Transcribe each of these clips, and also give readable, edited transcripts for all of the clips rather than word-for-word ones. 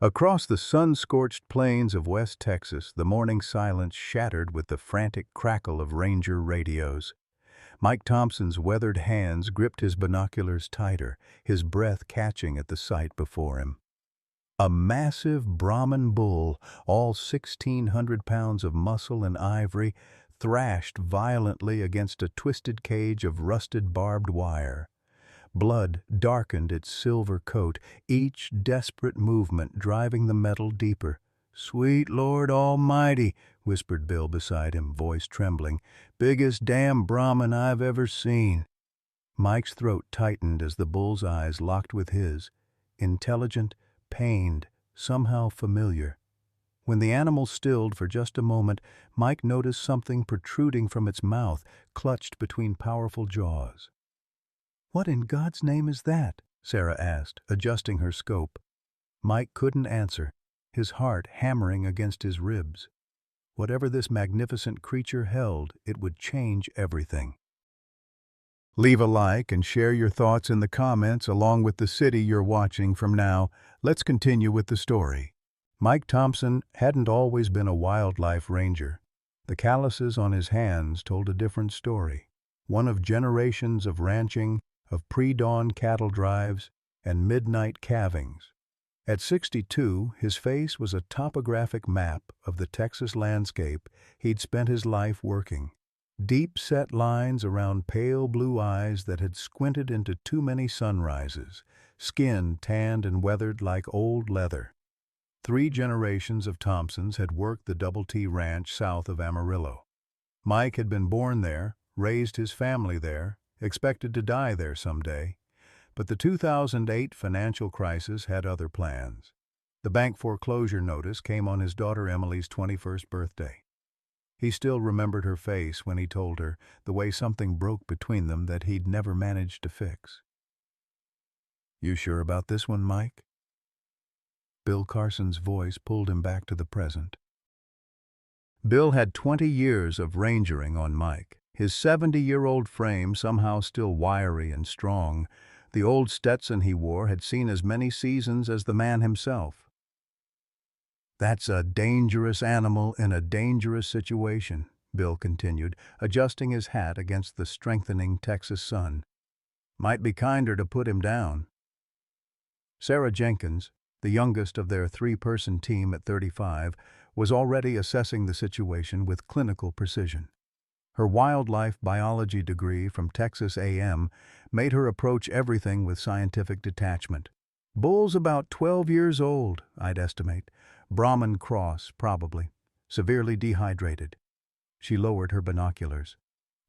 Across the sun-scorched plains of West Texas, the morning silence shattered with the frantic crackle of ranger radios. Mike Thompson's weathered hands gripped his binoculars tighter, his breath catching at the sight before him. A massive Brahman bull, all 1,600 pounds of muscle and ivory, thrashed violently against a twisted cage of rusted barbed wire. Blood darkened its silver coat, each desperate movement driving the metal deeper. "Sweet Lord Almighty," whispered Bill beside him, voice trembling. "Biggest damn Brahmin I've ever seen." Mike's throat tightened as the bull's eyes locked with his, intelligent, pained, somehow familiar. When the animal stilled for just a moment, Mike noticed something protruding from its mouth, clutched between powerful jaws. "What in God's name is that?" Sarah asked, adjusting her scope. Mike couldn't answer, his heart hammering against his ribs. Whatever this magnificent creature held, it would change everything. Leave a like and share your thoughts in the comments along with the city you're watching from now. Let's continue with the story. Mike Thompson hadn't always been a wildlife ranger. The calluses on his hands told a different story, one of generations of ranching, of pre-dawn cattle drives, and midnight calvings. At 62, his face was a topographic map of the Texas landscape he'd spent his life working. Deep-set lines around pale blue eyes that had squinted into too many sunrises, skin tanned and weathered like old leather. 3 generations of Thompsons had worked the Double T Ranch south of Amarillo. Mike had been born there, raised his family there, expected to die there someday. But the 2008 financial crisis had other plans. The bank foreclosure notice came on his daughter Emily's 21st birthday. He still remembered her face when he told her, the way something broke between them that he'd never managed to fix. "You sure about this one, Mike?" Bill Carson's voice pulled him back to the present. Bill had 20 years of rangering on Mike, his 70-year-old frame somehow still wiry and strong. The old Stetson he wore had seen as many seasons as the man himself. "That's a dangerous animal in a dangerous situation," Bill continued, adjusting his hat against the strengthening Texas sun. "Might be kinder to put him down." Sarah Jenkins, the youngest of their 3-person team at 35, was already assessing the situation with clinical precision. Her wildlife biology degree from Texas A&M made her approach everything with scientific detachment. "Bull's about 12 years old, I'd estimate. Brahman cross, probably. Severely dehydrated." She lowered her binoculars.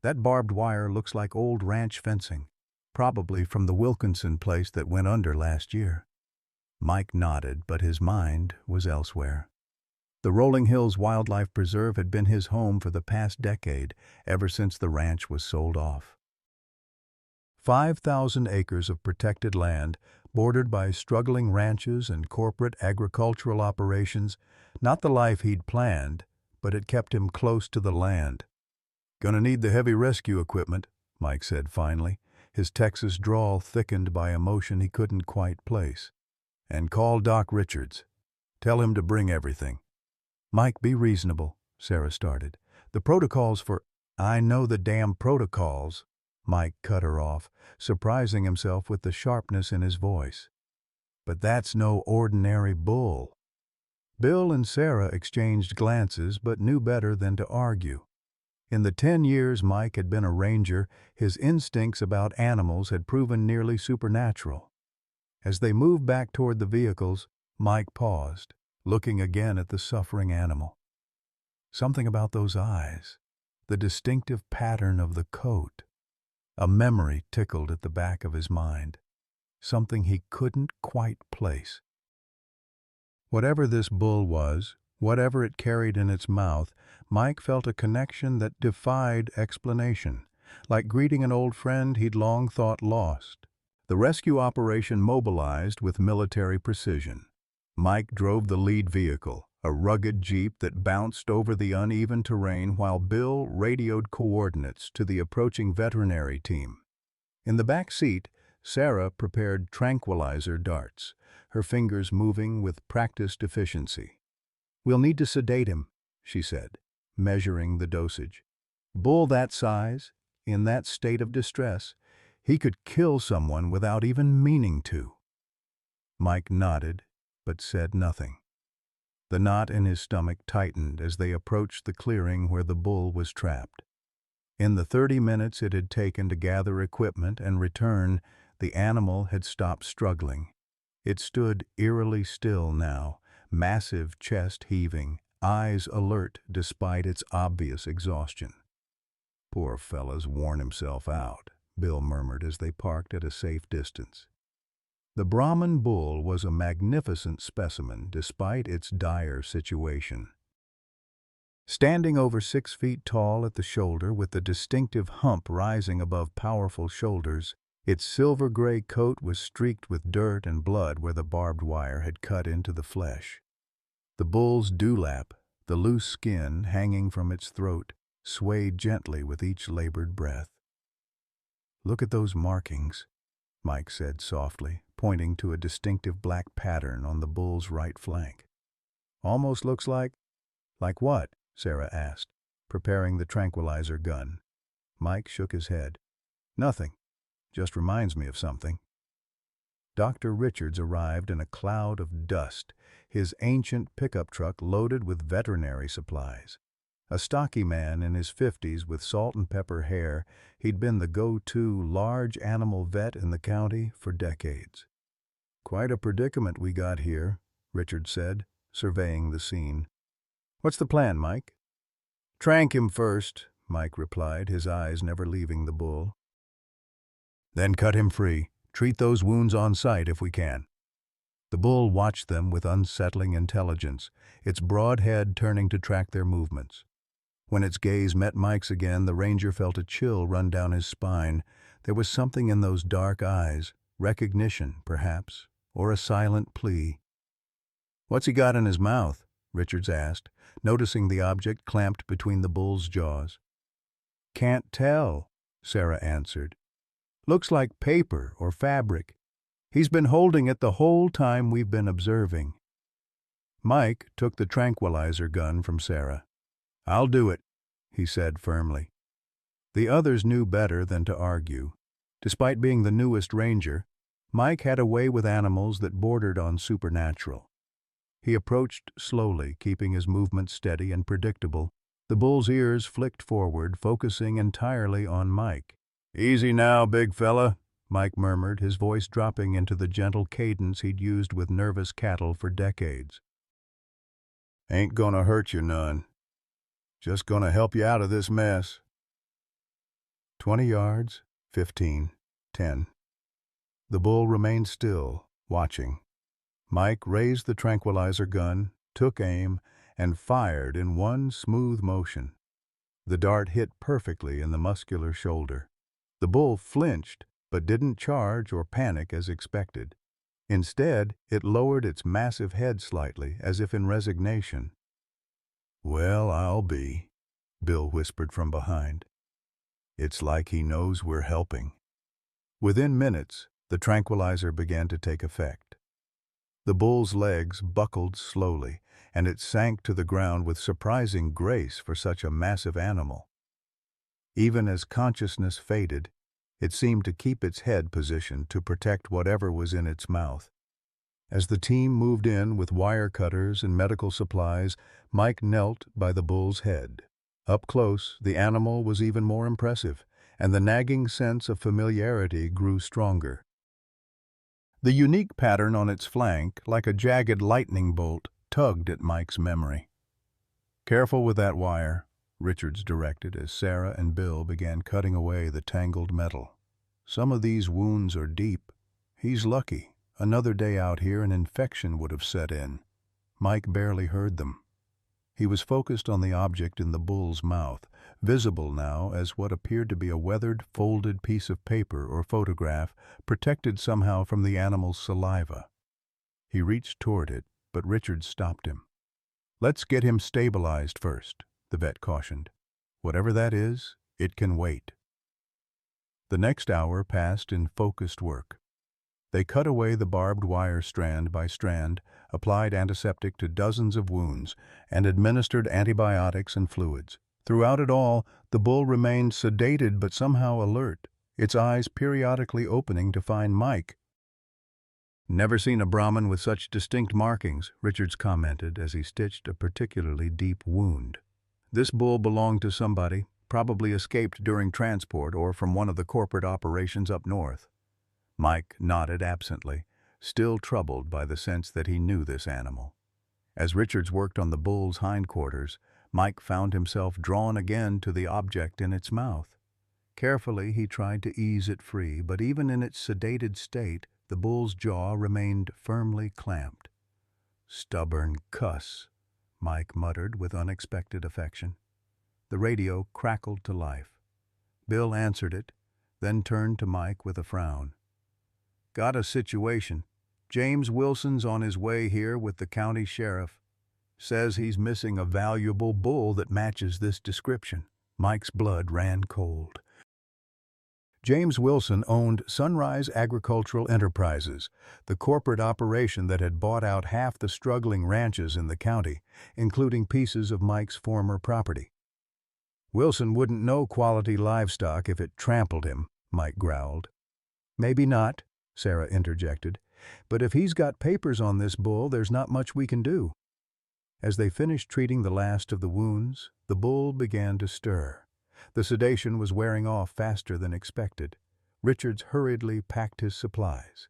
"That barbed wire looks like old ranch fencing, probably from the Wilkinson place that went under last year." Mike nodded, but his mind was elsewhere. The Rolling Hills Wildlife Preserve had been his home for the past decade, ever since the ranch was sold off. 5,000 acres of protected land, bordered by struggling ranches and corporate agricultural operations, not the life he'd planned, but it kept him close to the land. "Gonna need the heavy rescue equipment," Mike said finally, his Texas drawl thickened by emotion he couldn't quite place. "And call Doc Richards. Tell him to bring everything." "Mike, be reasonable," Sarah started. "The protocols for—" "I know the damn protocols," Mike cut her off, surprising himself with the sharpness in his voice. "But that's no ordinary bull." Bill and Sarah exchanged glances but knew better than to argue. In the 10 years Mike had been a ranger, his instincts about animals had proven nearly supernatural. As they moved back toward the vehicles, Mike paused, looking again at the suffering animal. Something about those eyes, the distinctive pattern of the coat. A memory tickled at the back of his mind, something he couldn't quite place. Whatever this bull was, whatever it carried in its mouth, Mike felt a connection that defied explanation, like greeting an old friend he'd long thought lost. The rescue operation mobilized with military precision. Mike drove the lead vehicle, a rugged Jeep that bounced over the uneven terrain while Bill radioed coordinates to the approaching veterinary team. In the back seat, Sarah prepared tranquilizer darts, her fingers moving with practiced efficiency. "We'll need to sedate him," she said, measuring the dosage. "Bull that size, in that state of distress, he could kill someone without even meaning to." Mike nodded, but said nothing. The knot in his stomach tightened as they approached the clearing where the bull was trapped. In the 30 minutes it had taken to gather equipment and return, the animal had stopped struggling. It stood eerily still now, massive chest heaving, eyes alert despite its obvious exhaustion. "Poor fella's worn himself out," Bill murmured as they parked at a safe distance. The Brahman bull was a magnificent specimen despite its dire situation. Standing over 6 feet tall at the shoulder with the distinctive hump rising above powerful shoulders, its silver-gray coat was streaked with dirt and blood where the barbed wire had cut into the flesh. The bull's dewlap, the loose skin hanging from its throat, swayed gently with each labored breath. "Look at those markings," Mike said softly, pointing to a distinctive black pattern on the bull's right flank. "Almost looks like—" "Like what?" Sarah asked, preparing the tranquilizer gun. Mike shook his head. "Nothing. Just reminds me of something." Dr. Richards arrived in a cloud of dust, his ancient pickup truck loaded with veterinary supplies. A stocky man in his 50s with salt and pepper hair, he'd been the go-to large animal vet in the county for decades. "Quite a predicament we got here," Richards said, surveying the scene. "What's the plan, Mike?" "Trank him first," Mike replied, his eyes never leaving the bull. "Then cut him free. Treat those wounds on site if we can." The bull watched them with unsettling intelligence, its broad head turning to track their movements. When its gaze met Mike's again, the ranger felt a chill run down his spine. There was something in those dark eyes, recognition, perhaps, or a silent plea. "What's he got in his mouth?" Richards asked, noticing the object clamped between the bull's jaws. "Can't tell," Sarah answered. "Looks like paper or fabric. He's been holding it the whole time we've been observing." Mike took the tranquilizer gun from Sarah. "I'll do it," he said firmly. The others knew better than to argue. Despite being the newest ranger, Mike had a way with animals that bordered on supernatural. He approached slowly, keeping his movements steady and predictable. The bull's ears flicked forward, focusing entirely on Mike. "Easy now, big fella," Mike murmured, his voice dropping into the gentle cadence he'd used with nervous cattle for decades. "Ain't gonna hurt you none. Just gonna help you out of this mess." 20 yards, 15, 10. The bull remained still, watching. Mike raised the tranquilizer gun, took aim, and fired in one smooth motion. The dart hit perfectly in the muscular shoulder. The bull flinched, but didn't charge or panic as expected. Instead, it lowered its massive head slightly, as if in resignation. "Well, I'll be," Bill whispered from behind. "It's like he knows we're helping." Within minutes, the tranquilizer began to take effect. The bull's legs buckled slowly, and it sank to the ground with surprising grace for such a massive animal. Even as consciousness faded, it seemed to keep its head positioned to protect whatever was in its mouth. As the team moved in with wire cutters and medical supplies, Mike knelt by the bull's head. Up close, the animal was even more impressive, and the nagging sense of familiarity grew stronger. The unique pattern on its flank, like a jagged lightning bolt, tugged at Mike's memory. "Careful with that wire," Richards directed as Sarah and Bill began cutting away the tangled metal. "Some of these wounds are deep. He's lucky. Another day out here, an infection would have set in." Mike barely heard them. He was focused on the object in the bull's mouth, visible now as what appeared to be a weathered, folded piece of paper or photograph, protected somehow from the animal's saliva. He reached toward it, but Richards stopped him. "Let's get him stabilized first," the vet cautioned. "Whatever that is, it can wait." The next hour passed in focused work. They cut away the barbed wire strand by strand, applied antiseptic to dozens of wounds, and administered antibiotics and fluids. Throughout it all, the bull remained sedated but somehow alert, its eyes periodically opening to find Mike. "Never seen a Brahmin with such distinct markings," Richards commented as he stitched a particularly deep wound. "This bull belonged to somebody, probably escaped during transport or from one of the corporate operations up north." Mike nodded absently, still troubled by the sense that he knew this animal. As Richards worked on the bull's hindquarters, Mike found himself drawn again to the object in its mouth. Carefully, he tried to ease it free, but even in its sedated state, the bull's jaw remained firmly clamped. "Stubborn cuss," Mike muttered with unexpected affection. The radio crackled to life. Bill answered it, then turned to Mike with a frown. "Got a situation. James Wilson's on his way here with the county sheriff. Says he's missing a valuable bull that matches this description." Mike's blood ran cold. James Wilson owned Sunrise Agricultural Enterprises, the corporate operation that had bought out half the struggling ranches in the county, including pieces of Mike's former property. "Wilson wouldn't know quality livestock if it trampled him," Mike growled. "Maybe not," Sarah interjected, "but if he's got papers on this bull, there's not much we can do." As they finished treating the last of the wounds, the bull began to stir. The sedation was wearing off faster than expected. Richards hurriedly packed his supplies.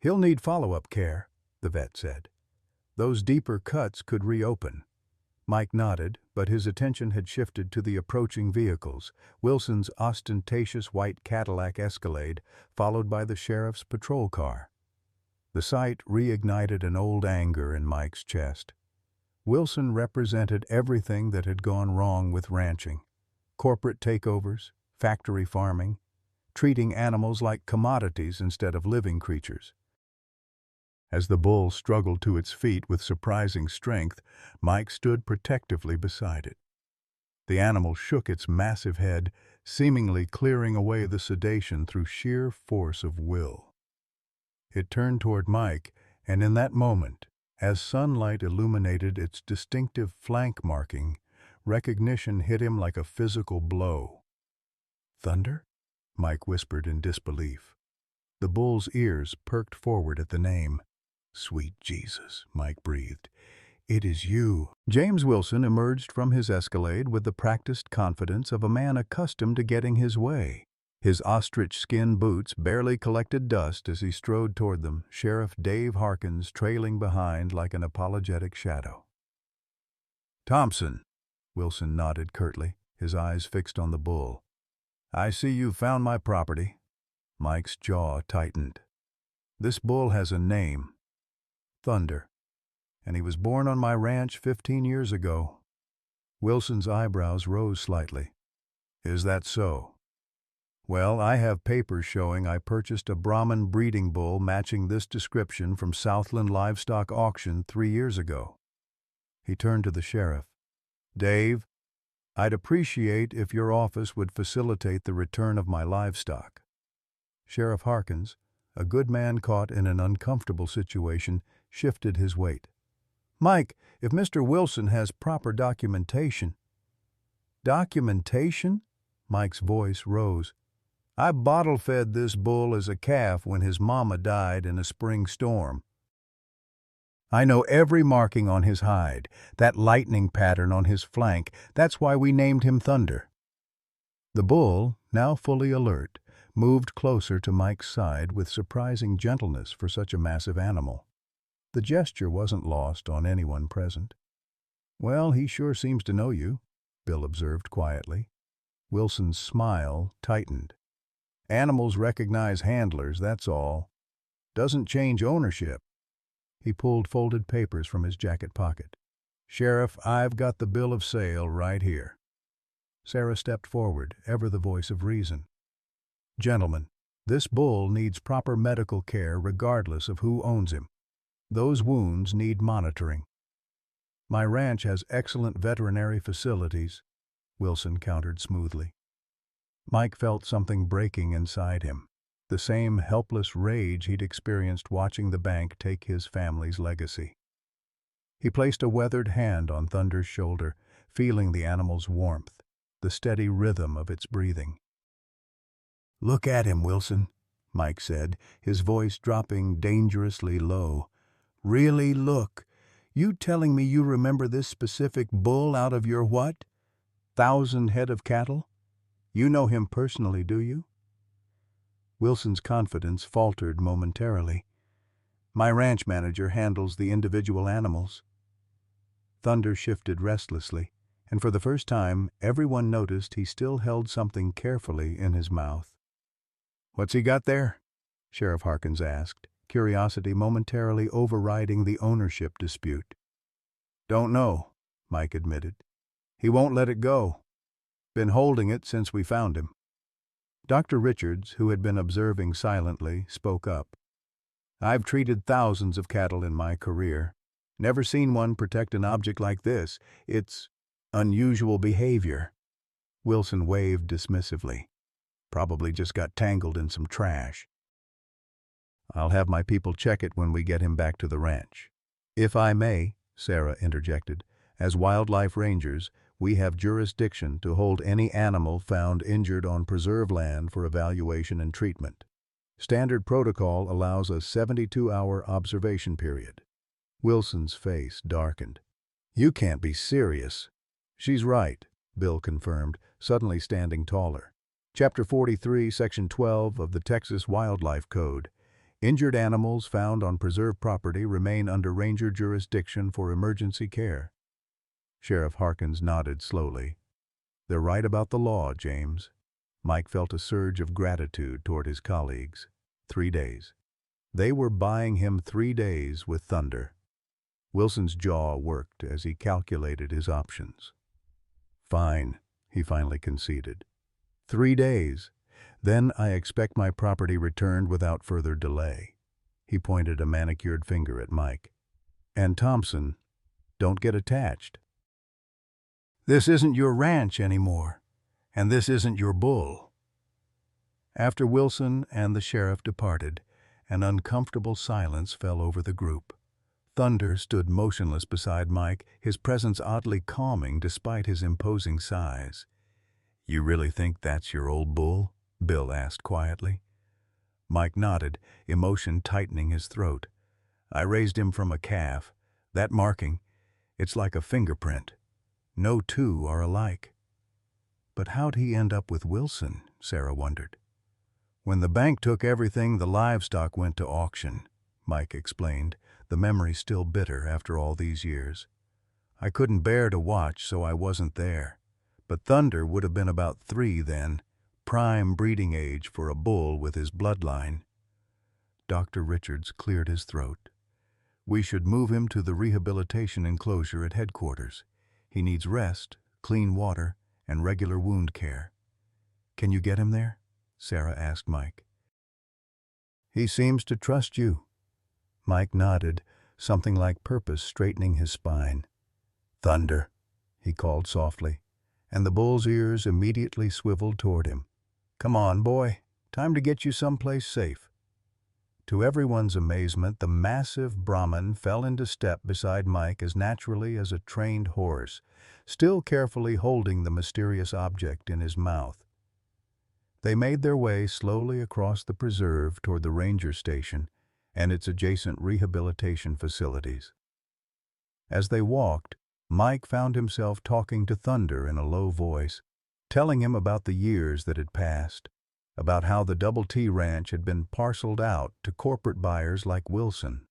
"He'll need follow-up care," the vet said. "Those deeper cuts could reopen." Mike nodded, but his attention had shifted to the approaching vehicles, Wilson's ostentatious white Cadillac Escalade, followed by the sheriff's patrol car. The sight reignited an old anger in Mike's chest. Wilson represented everything that had gone wrong with ranching. Corporate takeovers, factory farming, treating animals like commodities instead of living creatures. As the bull struggled to its feet with surprising strength, Mike stood protectively beside it. The animal shook its massive head, seemingly clearing away the sedation through sheer force of will. It turned toward Mike, and in that moment, as sunlight illuminated its distinctive flank marking, recognition hit him like a physical blow. "Thunder?" Mike whispered in disbelief. The bull's ears perked forward at the name. "Sweet Jesus," Mike breathed. "It is you." James Wilson emerged from his Escalade with the practiced confidence of a man accustomed to getting his way. His ostrich skin boots barely collected dust as he strode toward them, Sheriff Dave Harkins trailing behind like an apologetic shadow. "Thompson," Wilson nodded curtly, his eyes fixed on the bull. "I see you've found my property." Mike's jaw tightened. "This bull has a name. Thunder. And he was born on my ranch 15 years ago." Wilson's eyebrows rose slightly. "Is that so? Well, I have papers showing I purchased a Brahmin breeding bull matching this description from Southland Livestock Auction 3 years ago." He turned to the sheriff. "Dave, I'd appreciate if your office would facilitate the return of my livestock." Sheriff Harkins, a good man caught in an uncomfortable situation, shifted his weight. "Mike, if Mr. Wilson has proper documentation—" "Documentation?" Mike's voice rose. "I bottle-fed this bull as a calf when his mama died in a spring storm. I know every marking on his hide, that lightning pattern on his flank. That's why we named him Thunder." The bull, now fully alert, moved closer to Mike's side with surprising gentleness for such a massive animal. The gesture wasn't lost on anyone present. "Well, he sure seems to know you," Bill observed quietly. Wilson's smile tightened. "Animals recognize handlers, that's all. Doesn't change ownership." He pulled folded papers from his jacket pocket. "Sheriff, I've got the bill of sale right here." Sarah stepped forward, ever the voice of reason. "Gentlemen, this bull needs proper medical care regardless of who owns him. Those wounds need monitoring. My ranch has excellent veterinary facilities," Wilson countered smoothly. Mike felt something breaking inside him. the same helpless rage he'd experienced watching the bank take his family's legacy. He placed a weathered hand on Thunder's shoulder, feeling the animal's warmth, the steady rhythm of its breathing. "Look at him, Wilson," Mike said, his voice dropping dangerously low. "Really look. You telling me you remember this specific bull out of your what? 1,000 head of cattle? You know him personally, do you?" Wilson's confidence faltered momentarily. "My ranch manager handles the individual animals." Thunder shifted restlessly, and for the first time, everyone noticed he still held something carefully in his mouth. "What's he got there?" Sheriff Harkins asked, curiosity momentarily overriding the ownership dispute. "Don't know," Mike admitted. "He won't let it go. Been holding it since we found him." Dr. Richards, who had been observing silently, spoke up. "I've treated thousands of cattle in my career. Never seen one protect an object like this. It's unusual behavior." Wilson waved dismissively. "Probably just got tangled in some trash." "I'll have my people check it when we get him back to the ranch." "If I may," Sarah interjected, "as wildlife rangers, we have jurisdiction to hold any animal found injured on preserve land for evaluation and treatment. Standard protocol allows a 72-hour observation period." Wilson's face darkened. "You can't be serious." "She's right," Bill confirmed, suddenly standing taller. Chapter 43, Section 12 of the Texas Wildlife Code. Injured animals found on preserved property remain under ranger jurisdiction for emergency care. Sheriff Harkins nodded slowly. "They're right about the law, James." Mike felt a surge of gratitude toward his colleagues. 3 days. They were buying him 3 days with Thunder. Wilson's jaw worked as he calculated his options. "Fine," he finally conceded. 3 days. Then I expect my property returned without further delay." He pointed a manicured finger at Mike. "And Thompson, don't get attached. This isn't your ranch anymore, and this isn't your bull." After Wilson and the sheriff departed, an uncomfortable silence fell over the group. Thunder stood motionless beside Mike, his presence oddly calming despite his imposing size. "You really think that's your old bull?" Bill asked quietly. Mike nodded, emotion tightening his throat. "I raised him from a calf. That marking, it's like a fingerprint. No two are alike." "But how'd he end up with Wilson?" Sarah wondered. "When the bank took everything, the livestock went to auction," Mike explained, the memory still bitter after all these years. "I couldn't bear to watch, so I wasn't there. But Thunder would have been about 3 then, prime breeding age for a bull with his bloodline." Dr. Richards cleared his throat. "We should move him to the rehabilitation enclosure at headquarters. He needs rest, clean water, and regular wound care." "Can you get him there?" Sarah asked Mike. "He seems to trust you." Mike nodded, something like purpose straightening his spine. "Thunder," he called softly, and the bull's ears immediately swiveled toward him. "Come on, boy. Time to get you someplace safe." To everyone's amazement, the massive Brahmin fell into step beside Mike as naturally as a trained horse, still carefully holding the mysterious object in his mouth. They made their way slowly across the preserve toward the ranger station and its adjacent rehabilitation facilities. As they walked, Mike found himself talking to Thunder in a low voice, telling him about the years that had passed, about how the Double T Ranch had been parceled out to corporate buyers like Wilson.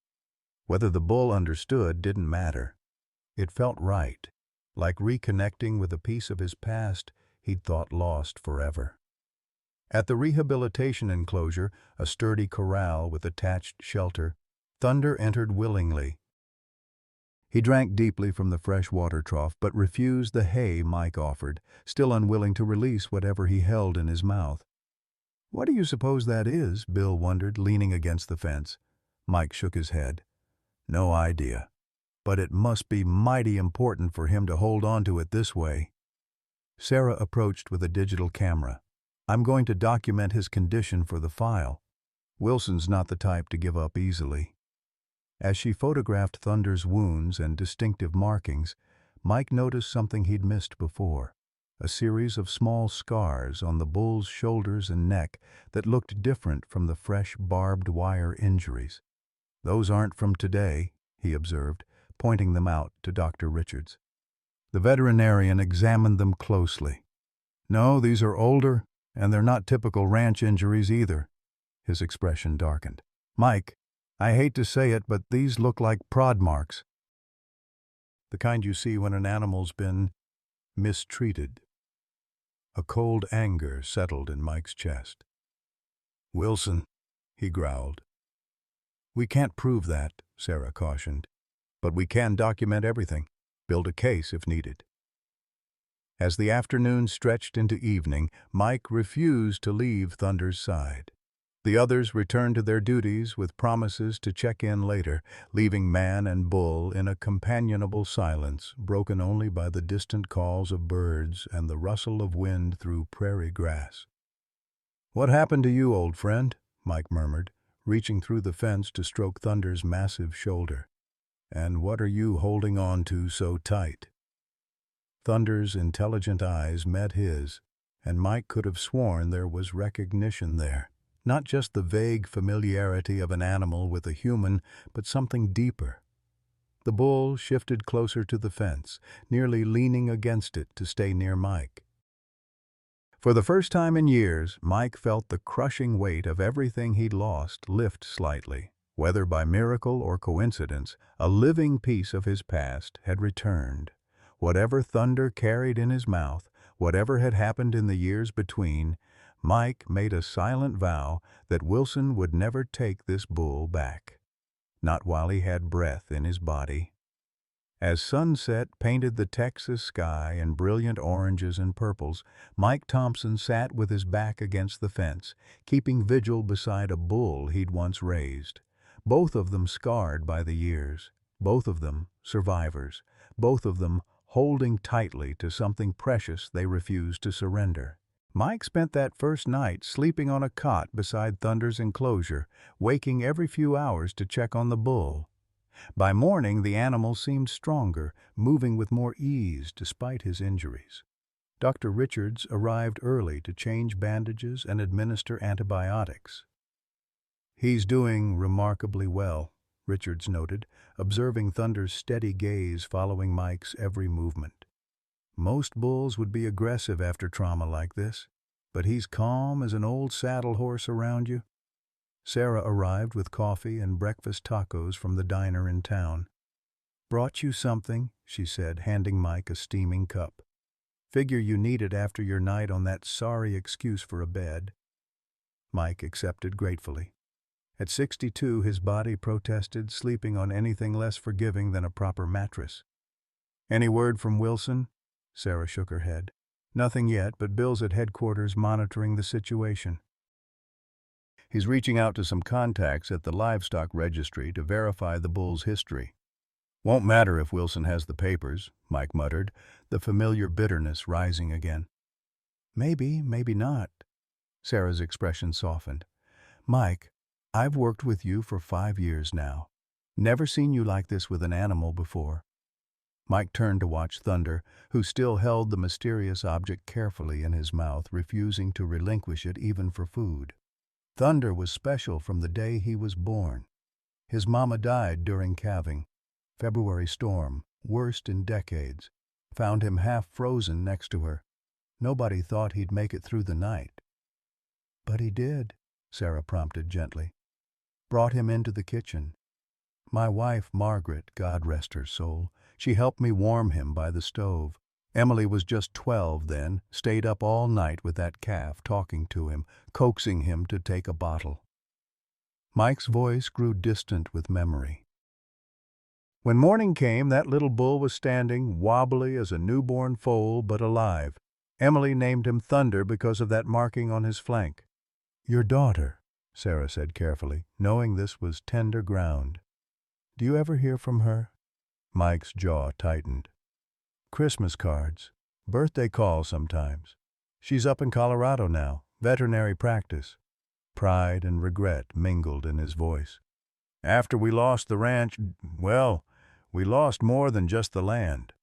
Whether the bull understood didn't matter. It felt right, like reconnecting with a piece of his past he'd thought lost forever. At the rehabilitation enclosure, a sturdy corral with attached shelter, Thunder entered willingly. He drank deeply from the fresh water trough but refused the hay Mike offered, still unwilling to release whatever he held in his mouth. "What do you suppose that is?" Bill wondered, leaning against the fence. Mike shook his head. "No idea. But it must be mighty important for him to hold on to it this way." Sarah approached with a digital camera. "I'm going to document his condition for the file." Wilson's not the type to give up easily. As she photographed Thunder's wounds and distinctive markings, Mike noticed something he'd missed before, a series of small scars on the bull's shoulders and neck that looked different from the fresh barbed wire injuries. "Those aren't from today," he observed, pointing them out to Dr. Richards. The veterinarian examined them closely. "No, these are older, and they're not typical ranch injuries either." His expression darkened. "Mike, I hate to say it, but these look like prod marks. The kind you see when an animal's been mistreated." A cold anger settled in Mike's chest. "Wilson," he growled. "We can't prove that," Sarah cautioned. "But we can document everything, build a case if needed." As the afternoon stretched into evening, Mike refused to leave Thunder's side. The others returned to their duties with promises to check in later, leaving man and bull in a companionable silence broken only by the distant calls of birds and the rustle of wind through prairie grass. "What happened to you, old friend?" Mike murmured, reaching through the fence to stroke Thunder's massive shoulder. "And what are you holding on to so tight?" Thunder's intelligent eyes met his, and Mike could have sworn there was recognition there. Not just the vague familiarity of an animal with a human, but something deeper. The bull shifted closer to the fence, nearly leaning against it to stay near Mike. For the first time in years, Mike felt the crushing weight of everything he'd lost lift slightly. Whether by miracle or coincidence, a living piece of his past had returned. Whatever Thunder carried in his mouth, whatever had happened in the years between, Mike made a silent vow that Wilson would never take this bull back. Not while he had breath in his body. As sunset painted the Texas sky in brilliant oranges and purples, Mike Thompson sat with his back against the fence, keeping vigil beside a bull he'd once raised. Both of them scarred by the years, both of them survivors, both of them holding tightly to something precious they refused to surrender. Mike spent that first night sleeping on a cot beside Thunder's enclosure, waking every few hours to check on the bull. By morning, the animal seemed stronger, moving with more ease despite his injuries. Dr. Richards arrived early to change bandages and administer antibiotics. "He's doing remarkably well," Richards noted, observing Thunder's steady gaze following Mike's every movement. "Most bulls would be aggressive after trauma like this, but he's calm as an old saddle horse around you." Sarah arrived with coffee and breakfast tacos from the diner in town. "Brought you something," she said, handing Mike a steaming cup. "Figure you need it after your night on that sorry excuse for a bed." Mike accepted gratefully. At 62, his body protested sleeping on anything less forgiving than a proper mattress. "Any word from Wilson?" Sarah shook her head. "Nothing yet, but Bill's at headquarters monitoring the situation. He's reaching out to some contacts at the livestock registry to verify the bull's history." "Won't matter if Wilson has the papers," Mike muttered, the familiar bitterness rising again. "Maybe, maybe not." Sarah's expression softened. "Mike, I've worked with you for 5 years now. Never seen you like this with an animal before." Mike turned to watch Thunder, who still held the mysterious object carefully in his mouth, refusing to relinquish it even for food. Thunder was special from the day he was born. His mama died during calving. February storm, worst in decades, found him half frozen next to her. Nobody thought he'd make it through the night. "But he did," Sarah prompted gently. "Brought him into the kitchen. My wife, Margaret, God rest her soul, she helped me warm him by the stove. Emily was just 12 then, stayed up all night with that calf, talking to him, coaxing him to take a bottle." Mike's voice grew distant with memory. When morning came, that little bull was standing, wobbly as a newborn foal, but alive. Emily named him Thunder because of that marking on his flank. "Your daughter," Sarah said carefully, knowing this was tender ground. "Do you ever hear from her?" Mike's jaw tightened. "Christmas cards. Birthday calls sometimes. She's up in Colorado now, veterinary practice. Pride and regret mingled in his voice. After we lost the ranch, well, we lost more than just the land.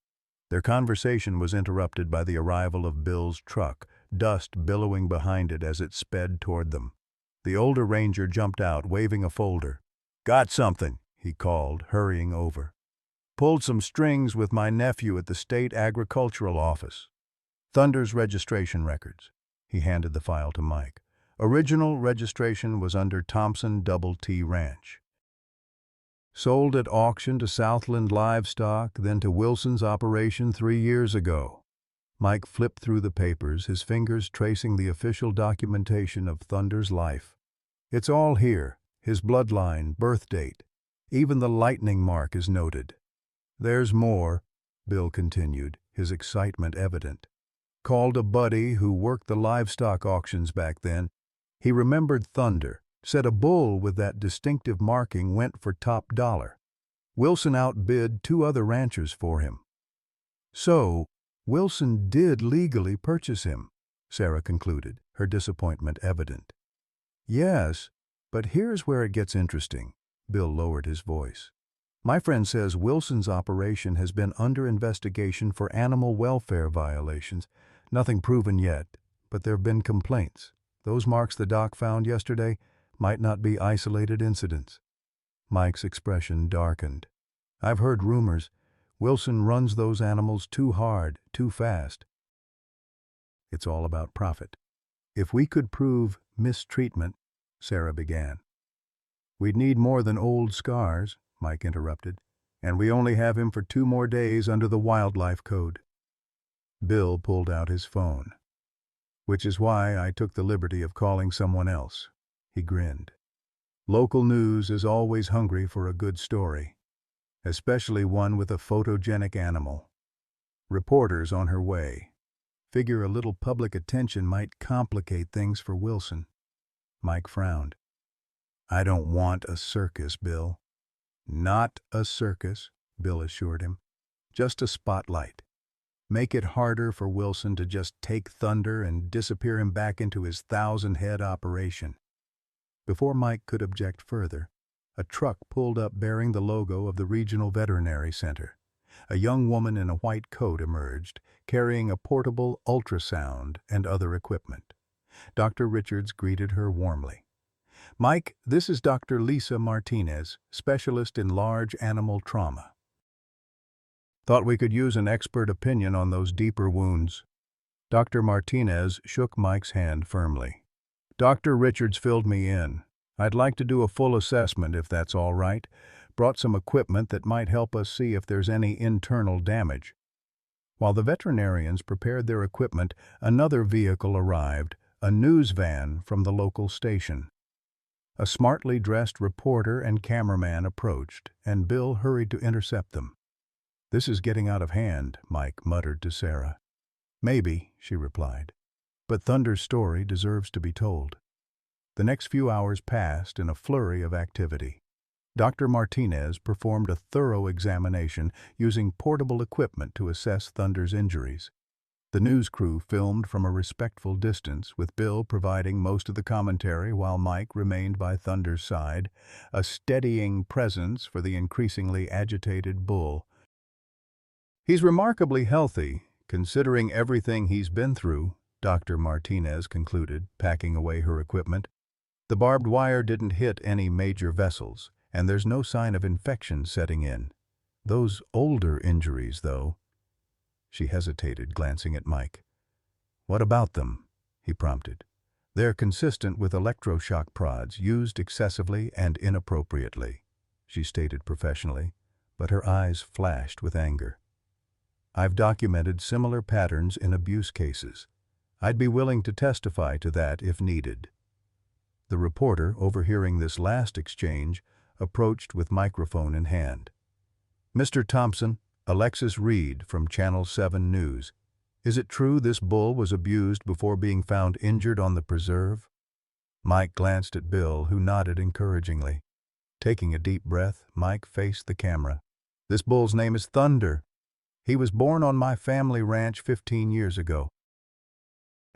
Their conversation was interrupted by the arrival of Bill's truck, dust billowing behind it as it sped toward them. The older ranger jumped out, waving a folder. "Got something," he called, hurrying over. "Pulled some strings with my nephew at the state agricultural office. Thunder's registration records." He handed the file to Mike. Original registration was under Thompson Double T Ranch. Sold at auction to Southland Livestock, then to Wilson's operation 3 years ago. Mike flipped through the papers, his fingers tracing the official documentation of Thunder's life. It's all here, his bloodline, birth date. Even the lightning mark is noted. "There's more," Bill continued, his excitement evident. "Called a buddy who worked the livestock auctions back then. He remembered Thunder, said a bull with that distinctive marking went for top dollar. Wilson outbid 2 other ranchers for him." "So, Wilson did legally purchase him," Sarah concluded, her disappointment evident. "Yes, but here's where it gets interesting." Bill lowered his voice. "My friend says Wilson's operation has been under investigation for animal welfare violations. Nothing proven yet, but there have been complaints. Those marks the doc found yesterday might not be isolated incidents." Mike's expression darkened. "I've heard rumors. Wilson runs those animals too hard, too fast. It's all about profit. If we could prove mistreatment," Sarah began. "We'd need more than old scars," Mike interrupted, "and we only have him for 2 more days under the wildlife code." Bill pulled out his phone. "Which is why I took the liberty of calling someone else." He grinned. "Local news is always hungry for a good story, especially one with a photogenic animal. Reporters on her way. Figure a little public attention might complicate things for Wilson." Mike frowned. "I don't want a circus, Bill." "Not a circus," Bill assured him. "Just a spotlight. Make it harder for Wilson to just take Thunder and disappear him back into his 1,000-head operation." Before Mike could object further, a truck pulled up bearing the logo of the Regional Veterinary Center. A young woman in a white coat emerged, carrying a portable ultrasound and other equipment. Dr. Richards greeted her warmly. "Mike, this is Dr. Lisa Martinez, specialist in large animal trauma. Thought we could use an expert opinion on those deeper wounds." Dr. Martinez shook Mike's hand firmly. "Dr. Richards filled me in. I'd like to do a full assessment if that's all right. Brought some equipment that might help us see if there's any internal damage." While the veterinarians prepared their equipment, another vehicle arrived, a news van from the local station. A smartly dressed reporter and cameraman approached, and Bill hurried to intercept them. "This is getting out of hand," Mike muttered to Sarah. "Maybe," she replied, "but Thunder's story deserves to be told." The next few hours passed in a flurry of activity. Dr. Martinez performed a thorough examination using portable equipment to assess Thunder's injuries. The news crew filmed from a respectful distance, with Bill providing most of the commentary while Mike remained by Thunder's side, a steadying presence for the increasingly agitated bull. "He's remarkably healthy, considering everything he's been through," Dr. Martinez concluded, packing away her equipment. "The barbed wire didn't hit any major vessels, and there's no sign of infection setting in. Those older injuries, though—" She hesitated, glancing at Mike. "What about them?" he prompted. "They're consistent with electroshock prods used excessively and inappropriately," she stated professionally, but her eyes flashed with anger. "I've documented similar patterns in abuse cases. I'd be willing to testify to that if needed." The reporter, overhearing this last exchange, approached with microphone in hand. "Mr. Thompson, Alexis Reed from Channel 7 News. Is it true this bull was abused before being found injured on the preserve?" Mike glanced at Bill, who nodded encouragingly. Taking a deep breath, Mike faced the camera. "This bull's name is Thunder. He was born on my family ranch 15 years ago.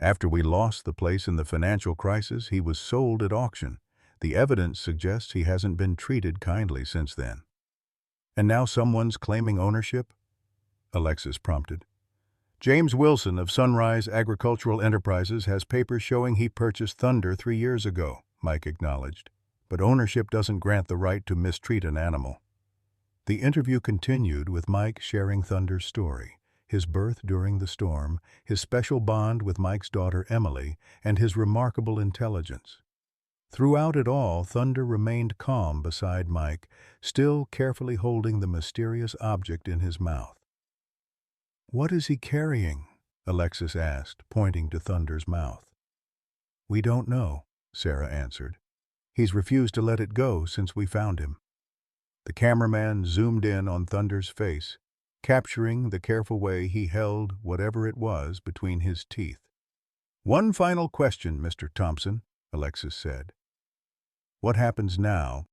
After we lost the place in the financial crisis, he was sold at auction. The evidence suggests he hasn't been treated kindly since then. And now someone's claiming ownership? Alexis prompted. James Wilson of Sunrise Agricultural Enterprises has papers showing he purchased Thunder 3 years ago, Mike acknowledged. But ownership doesn't grant the right to mistreat an animal. The interview continued with Mike sharing Thunder's story, his birth during the storm, his special bond with Mike's daughter Emily, and his remarkable intelligence. Throughout it all, Thunder remained calm beside Mike, still carefully holding the mysterious object in his mouth. "What is he carrying?" Alexis asked, pointing to Thunder's mouth. "We don't know," Sarah answered. "He's refused to let it go since we found him." The cameraman zoomed in on Thunder's face, capturing the careful way he held whatever it was between his teeth. "One final question, Mr. Thompson," Alexis said. "What happens now?"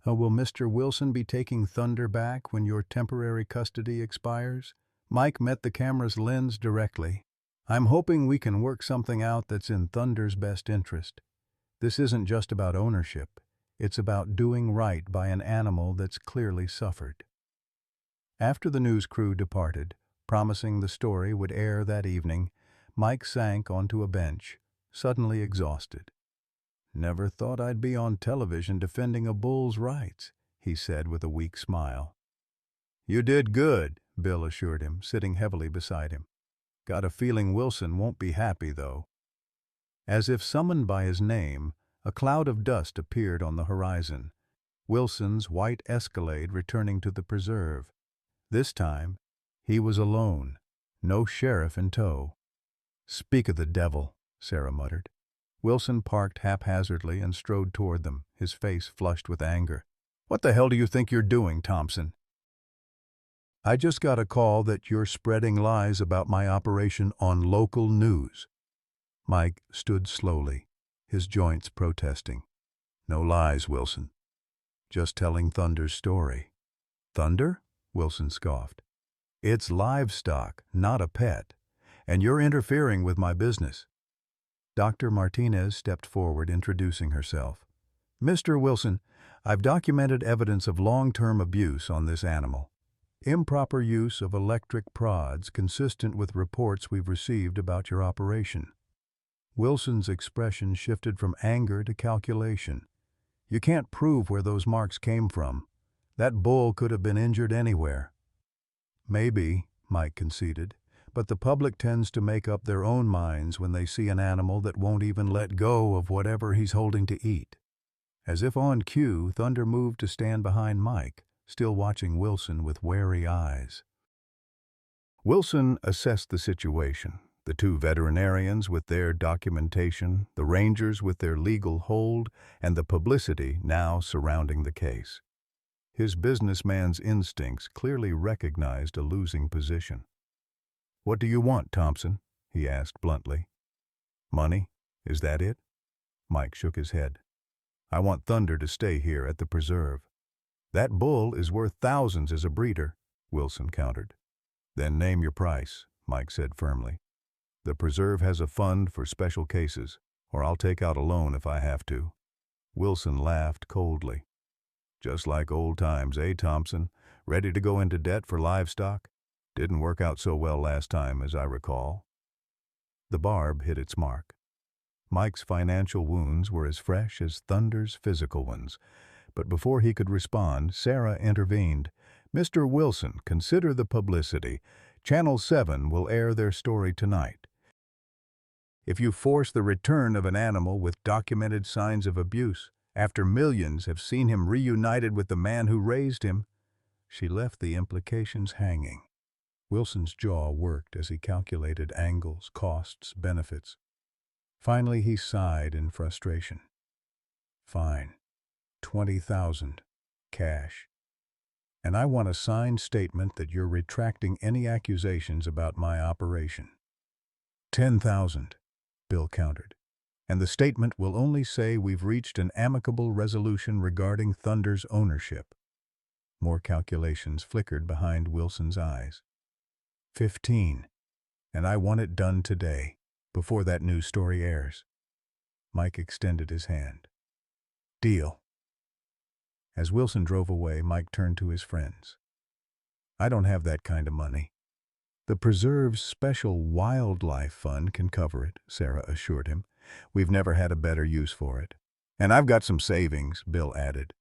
Will Mr. Wilson be taking Thunder back when your temporary custody expires?" Mike met the camera's lens directly. "I'm hoping we can work something out that's in Thunder's best interest. This isn't just about ownership. It's about doing right by an animal that's clearly suffered." After the news crew departed, promising the story would air that evening, Mike sank onto a bench, suddenly exhausted. "Never thought I'd be on television defending a bull's rights," he said with a weak smile. "You did good," Bill assured him, sitting heavily beside him. "Got a feeling Wilson won't be happy, though." As if summoned by his name, a cloud of dust appeared on the horizon, Wilson's white Escalade returning to the preserve. This time, he was alone, no sheriff in tow. "Speak of the devil," Sarah muttered. Wilson parked haphazardly and strode toward them, his face flushed with anger. "What the hell do you think you're doing, Thompson?" "I just got a call that you're spreading lies about my operation on local news." Mike stood slowly, his joints protesting. "No lies, Wilson. Just telling Thunder's story." "Thunder?" Wilson scoffed. "It's livestock, not a pet. And you're interfering with my business." Dr. Martinez stepped forward, introducing herself. "Mr. Wilson, I've documented evidence of long-term abuse on this animal. Improper use of electric prods consistent with reports we've received about your operation." Wilson's expression shifted from anger to calculation. "You can't prove where those marks came from. That bull could have been injured anywhere." "Maybe," Mike conceded, "but the public tends to make up their own minds when they see an animal that won't even let go of whatever he's holding to eat." As if on cue, Thunder moved to stand behind Mike, still watching Wilson with wary eyes. Wilson assessed the situation, the two veterinarians with their documentation, the rangers with their legal hold, and the publicity now surrounding the case. His businessman's instincts clearly recognized a losing position. "What do you want, Thompson?" he asked bluntly. "Money? Is that it?" Mike shook his head. "I want Thunder to stay here at the preserve." "That bull is worth thousands as a breeder," Wilson countered. "Then name your price," Mike said firmly. "The preserve has a fund for special cases, or I'll take out a loan if I have to." Wilson laughed coldly. "Just like old times, eh, Thompson? Ready to go into debt for livestock? Didn't work out so well last time, as I recall." The barb hit its mark. Mike's financial wounds were as fresh as Thunder's physical ones. But before he could respond, Sarah intervened. "Mr. Wilson, consider the publicity. Channel 7 will air their story tonight. If you force the return of an animal with documented signs of abuse, after millions have seen him reunited with the man who raised him," she left the implications hanging. Wilson's jaw worked as he calculated angles, costs, benefits. Finally, he sighed in frustration. "Fine. 20,000. Cash. And I want a signed statement that you're retracting any accusations about my operation." 10,000, Bill countered. "And the statement will only say we've reached an amicable resolution regarding Thunder's ownership." More calculations flickered behind Wilson's eyes. 15. "And I want it done today." before that news story airs." Mike extended his hand. "Deal." As Wilson drove away, Mike turned to his friends. "I don't have that kind of money." "The preserve's special wildlife fund can cover it," Sarah assured him. "We've never had a better use for it." "And I've got some savings," Bill added.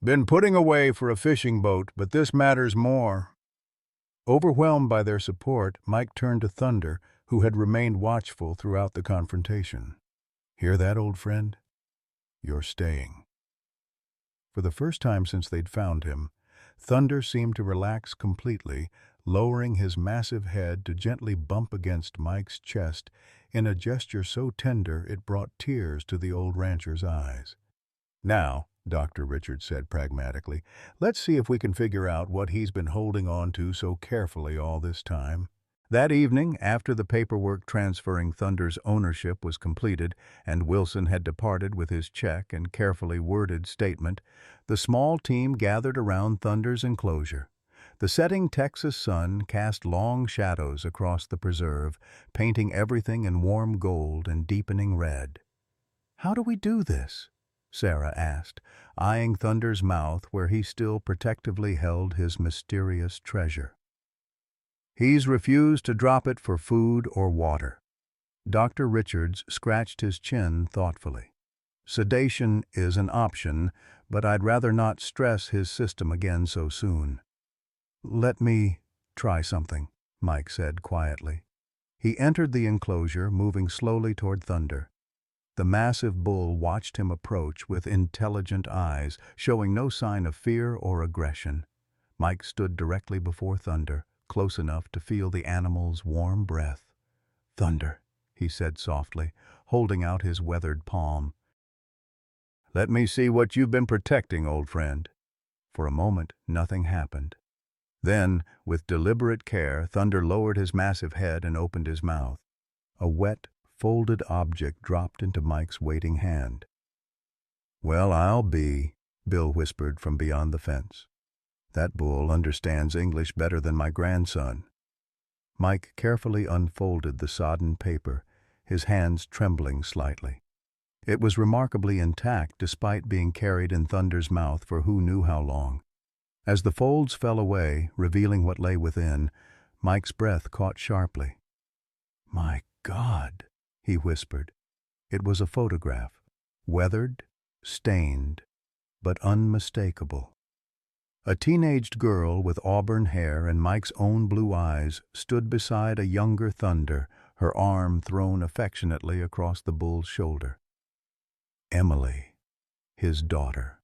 "Been putting away for a fishing boat, but this matters more." Overwhelmed by their support, Mike turned to Thunder, who had remained watchful throughout the confrontation. "Hear that, old friend? You're staying." For the first time since they'd found him, Thunder seemed to relax completely, lowering his massive head to gently bump against Mike's chest in a gesture so tender it brought tears to the old rancher's eyes. "Now," Dr. Richards said pragmatically, "let's see if we can figure out what he's been holding on to so carefully all this time." That evening, after the paperwork transferring Thunder's ownership was completed and Wilson had departed with his check and carefully worded statement, the small team gathered around Thunder's enclosure. The setting Texas sun cast long shadows across the preserve, painting everything in warm gold and deepening red. "How do we do this?" Sarah asked, eyeing Thunder's mouth where he still protectively held his mysterious treasure. "He's refused to drop it for food or water." Dr. Richards scratched his chin thoughtfully. "Sedation is an option, but I'd rather not stress his system again so soon." "Let me try something," Mike said quietly. He entered the enclosure, moving slowly toward Thunder. The massive bull watched him approach with intelligent eyes, showing no sign of fear or aggression. Mike stood directly before Thunder, close enough to feel the animal's warm breath. "Thunder," he said softly, holding out his weathered palm. "Let me see what you've been protecting, old friend." For a moment, nothing happened. Then, with deliberate care, Thunder lowered his massive head and opened his mouth. A wet, folded object dropped into Mike's waiting hand. "Well, I'll be," Bill whispered from beyond the fence. "That bull understands English better than my grandson." Mike carefully unfolded the sodden paper, his hands trembling slightly. It was remarkably intact despite being carried in Thunder's mouth for who knew how long. As the folds fell away, revealing what lay within, Mike's breath caught sharply. "My God," he whispered. It was a photograph, weathered, stained, but unmistakable. A teenaged girl with auburn hair and Mike's own blue eyes stood beside a younger Thunder, her arm thrown affectionately across the bull's shoulder. Emily, his daughter.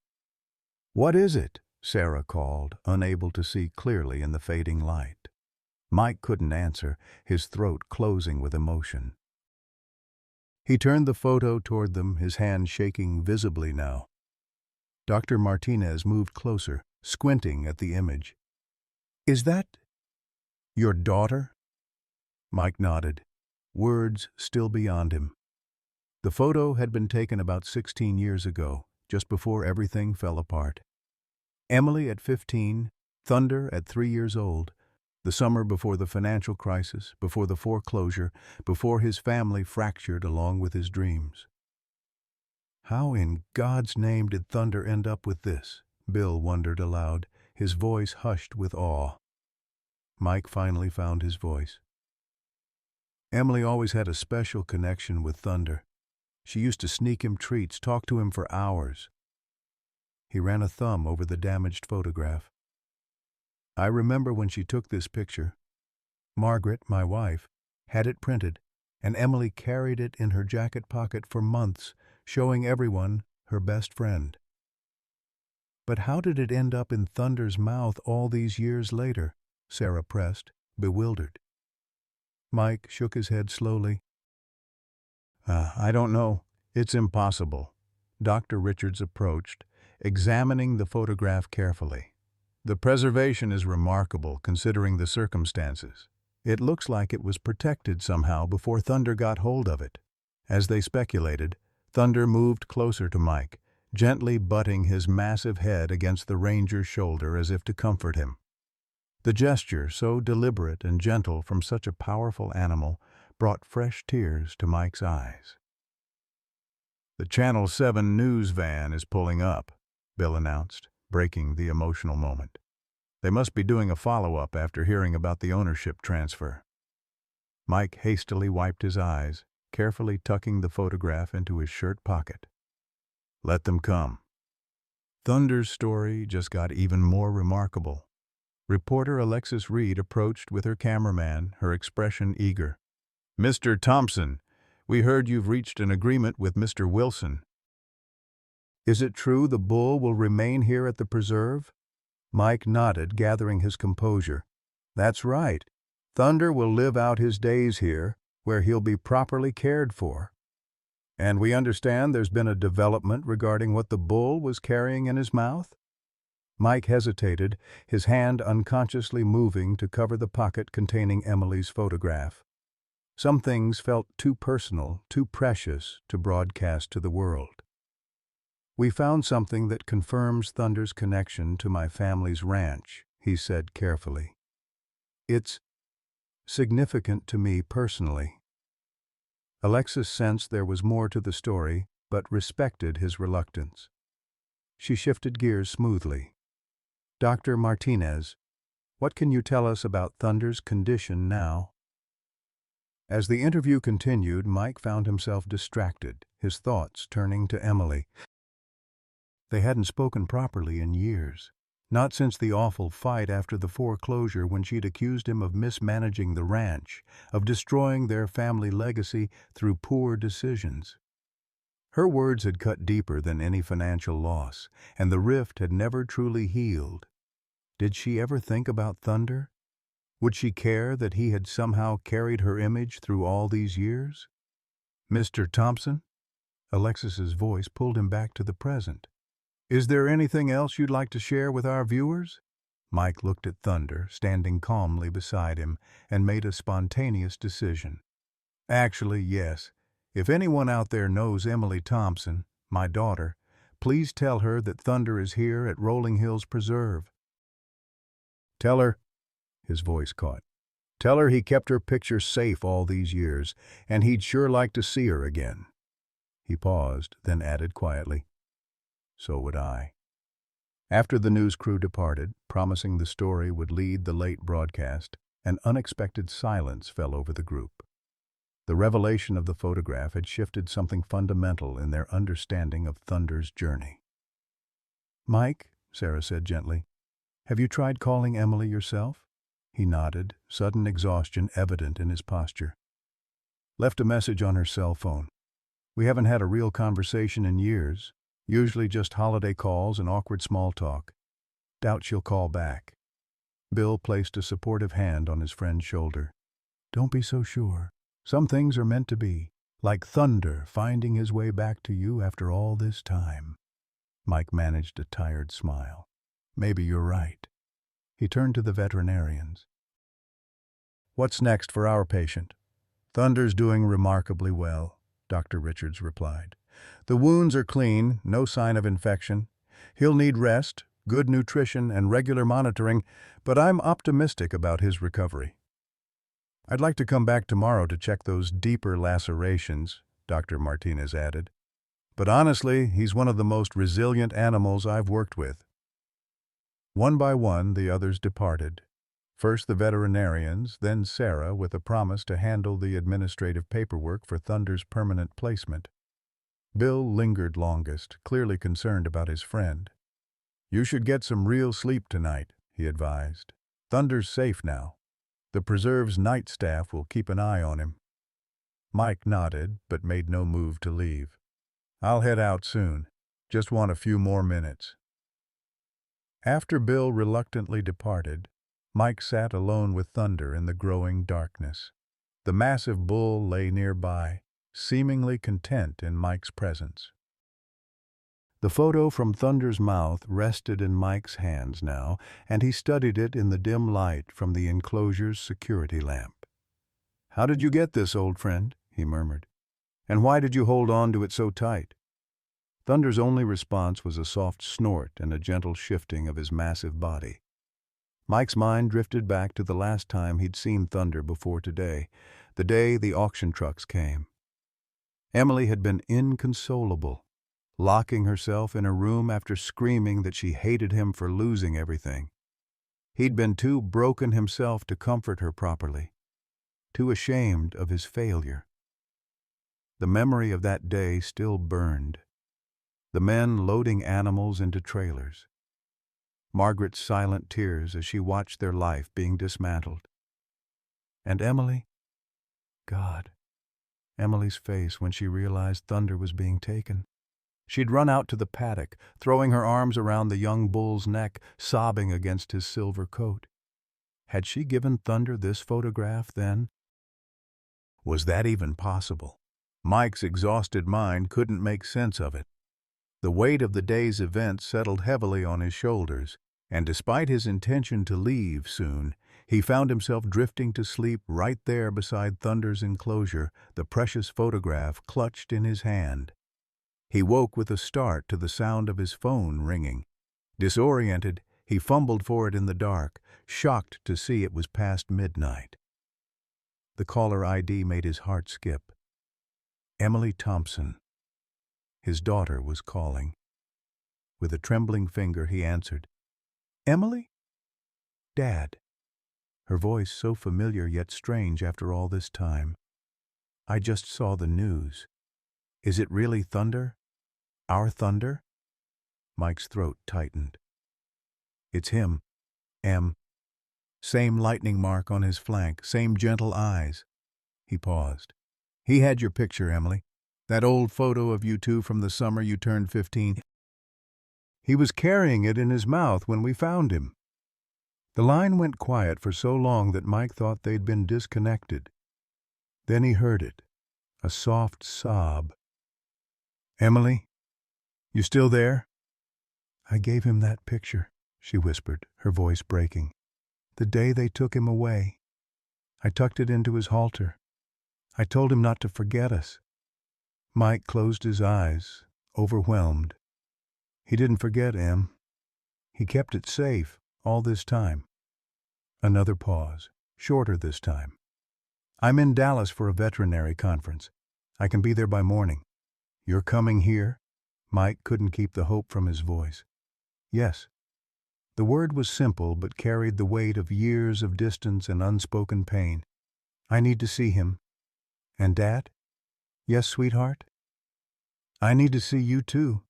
"What is it?" Sarah called, unable to see clearly in the fading light. Mike couldn't answer, his throat closing with emotion. He turned the photo toward them, his hand shaking visibly now. Dr. Martinez moved closer, squinting at the image. "Is that your daughter?" Mike nodded, words still beyond him. The photo had been taken about 16 years ago, just before everything fell apart. Emily at 15, Thunder at 3 years old, the summer before the financial crisis, before the foreclosure, before his family fractured along with his dreams. How in God's name did Thunder end up with this? Bill wondered aloud, his voice hushed with awe. Mike finally found his voice. Emily always had a special connection with Thunder. She used to sneak him treats, talk to him for hours. He ran a thumb over the damaged photograph. "I remember when she took this picture. Margaret, my wife, had it printed, and Emily carried it in her jacket pocket for months, showing everyone her best friend." "But how did it end up in Thunder's mouth all these years later?" Sarah pressed, bewildered. Mike shook his head slowly. I don't know. It's impossible." Dr. Richards approached, examining the photograph carefully. "The preservation is remarkable, considering the circumstances. It looks like it was protected somehow before Thunder got hold of it." As they speculated, Thunder moved closer to Mike, gently butting his massive head against the ranger's shoulder as if to comfort him. The gesture, so deliberate and gentle from such a powerful animal, brought fresh tears to Mike's eyes. "The Channel 7 news van is pulling up," Bill announced, breaking the emotional moment. "They must be doing a follow-up after hearing about the ownership transfer." Mike hastily wiped his eyes, carefully tucking the photograph into his shirt pocket. "Let them come." Thunder's story just got even more remarkable. Reporter Alexis Reed approached with her cameraman, her expression eager. "Mr. Thompson, we heard you've reached an agreement with Mr. Wilson." "Is it true the bull will remain here at the preserve?" Mike nodded, gathering his composure. "That's right. Thunder will live out his days here, where he'll be properly cared for. And we understand there's been a development regarding what the bull was carrying in his mouth?" Mike hesitated, his hand unconsciously moving to cover the pocket containing Emily's photograph. Some things felt too personal, too precious to broadcast to the world. "We found something that confirms Thunder's connection to my family's ranch," he said carefully. "It's significant to me personally." Alexis sensed there was more to the story, but respected his reluctance. She shifted gears smoothly. "Dr. Martinez, what can you tell us about Thunder's condition now?" As the interview continued, Mike found himself distracted, his thoughts turning to Emily. They hadn't spoken properly in years. Not since the awful fight after the foreclosure when she'd accused him of mismanaging the ranch, of destroying their family legacy through poor decisions. Her words had cut deeper than any financial loss, and the rift had never truly healed. Did she ever think about Thunder? Would she care that he had somehow carried her image through all these years? "Mr. Thompson?" Alexis's voice pulled him back to the present. "Is there anything else you'd like to share with our viewers?" Mike looked at Thunder, standing calmly beside him, and made a spontaneous decision. "Actually, yes. If anyone out there knows Emily Thompson, my daughter, please tell her that Thunder is here at Rolling Hills Preserve. Tell her," his voice caught, "tell her he kept her picture safe all these years, and he'd sure like to see her again." He paused, then added quietly, "So would I." After the news crew departed, promising the story would lead the late broadcast, an unexpected silence fell over the group. The revelation of the photograph had shifted something fundamental in their understanding of Thunder's journey. "Mike," Sarah said gently, "have you tried calling Emily yourself?" He nodded, sudden exhaustion evident in his posture. "Left a message on her cell phone. We haven't had a real conversation in years, usually just holiday calls and awkward small talk. Doubt she'll call back." Bill placed a supportive hand on his friend's shoulder. "Don't be so sure. Some things are meant to be, like Thunder finding his way back to you after all this time." Mike managed a tired smile. "Maybe you're right." He turned to the veterinarians. "What's next for our patient?" "Thunder's doing remarkably well," Dr. Richards replied. "The wounds are clean, no sign of infection. He'll need rest, good nutrition, and regular monitoring, but I'm optimistic about his recovery." "I'd like to come back tomorrow to check those deeper lacerations," Dr. Martinez added. "But honestly, he's one of the most resilient animals I've worked with." One by one, the others departed. First the veterinarians, then Sarah, with a promise to handle the administrative paperwork for Thunder's permanent placement. Bill lingered longest, clearly concerned about his friend. "You should get some real sleep tonight," he advised. "Thunder's safe now. The preserve's night staff will keep an eye on him." Mike nodded, but made no move to leave. "I'll head out soon. Just want a few more minutes." After Bill reluctantly departed, Mike sat alone with Thunder in the growing darkness. The massive bull lay nearby, seemingly content in Mike's presence. The photo from Thunder's mouth rested in Mike's hands now, and he studied it in the dim light from the enclosure's security lamp. "How did you get this, old friend?" he murmured. "And why did you hold on to it so tight?" Thunder's only response was a soft snort and a gentle shifting of his massive body. Mike's mind drifted back to the last time he'd seen Thunder before today, the day the auction trucks came. Emily had been inconsolable, locking herself in a room after screaming that she hated him for losing everything. He'd been too broken himself to comfort her properly, too ashamed of his failure. The memory of that day still burned. The men loading animals into trailers. Margaret's silent tears as she watched their life being dismantled. And Emily? God. Emily's face when she realized Thunder was being taken. She'd run out to the paddock, throwing her arms around the young bull's neck, sobbing against his silver coat. Had she given Thunder this photograph then? Was that even possible? Mike's exhausted mind couldn't make sense of it. The weight of the day's events settled heavily on his shoulders, and despite his intention to leave soon, he found himself drifting to sleep right there beside Thunder's enclosure, the precious photograph clutched in his hand. He woke with a start to the sound of his phone ringing. Disoriented, he fumbled for it in the dark, shocked to see it was past midnight. The caller ID made his heart skip. Emily Thompson. His daughter was calling. With a trembling finger, he answered. "Emily?" "Dad." Her voice so familiar yet strange after all this time. "I just saw the news. Is it really Thunder? Our Thunder?" Mike's throat tightened. "It's him, Em. Same lightning mark on his flank, same gentle eyes." He paused. "He had your picture, Emily. That old photo of you two from the summer you turned 15. He was carrying it in his mouth when we found him." The line went quiet for so long that Mike thought they'd been disconnected. Then he heard it, a soft sob. "Emily, you still there?" "I gave him that picture," she whispered, her voice breaking. "The day they took him away. I tucked it into his halter. I told him not to forget us." Mike closed his eyes, overwhelmed. He didn't forget Em. He kept it safe all this time. Another pause, shorter this time. "I'm in Dallas for a veterinary conference. I can be there by morning. You're coming here?" Mike couldn't keep the hope from his voice. "Yes." The word was simple but carried the weight of years of distance and unspoken pain. "I need to see him." "And Dad?" "Yes, sweetheart?" "I need to see you too."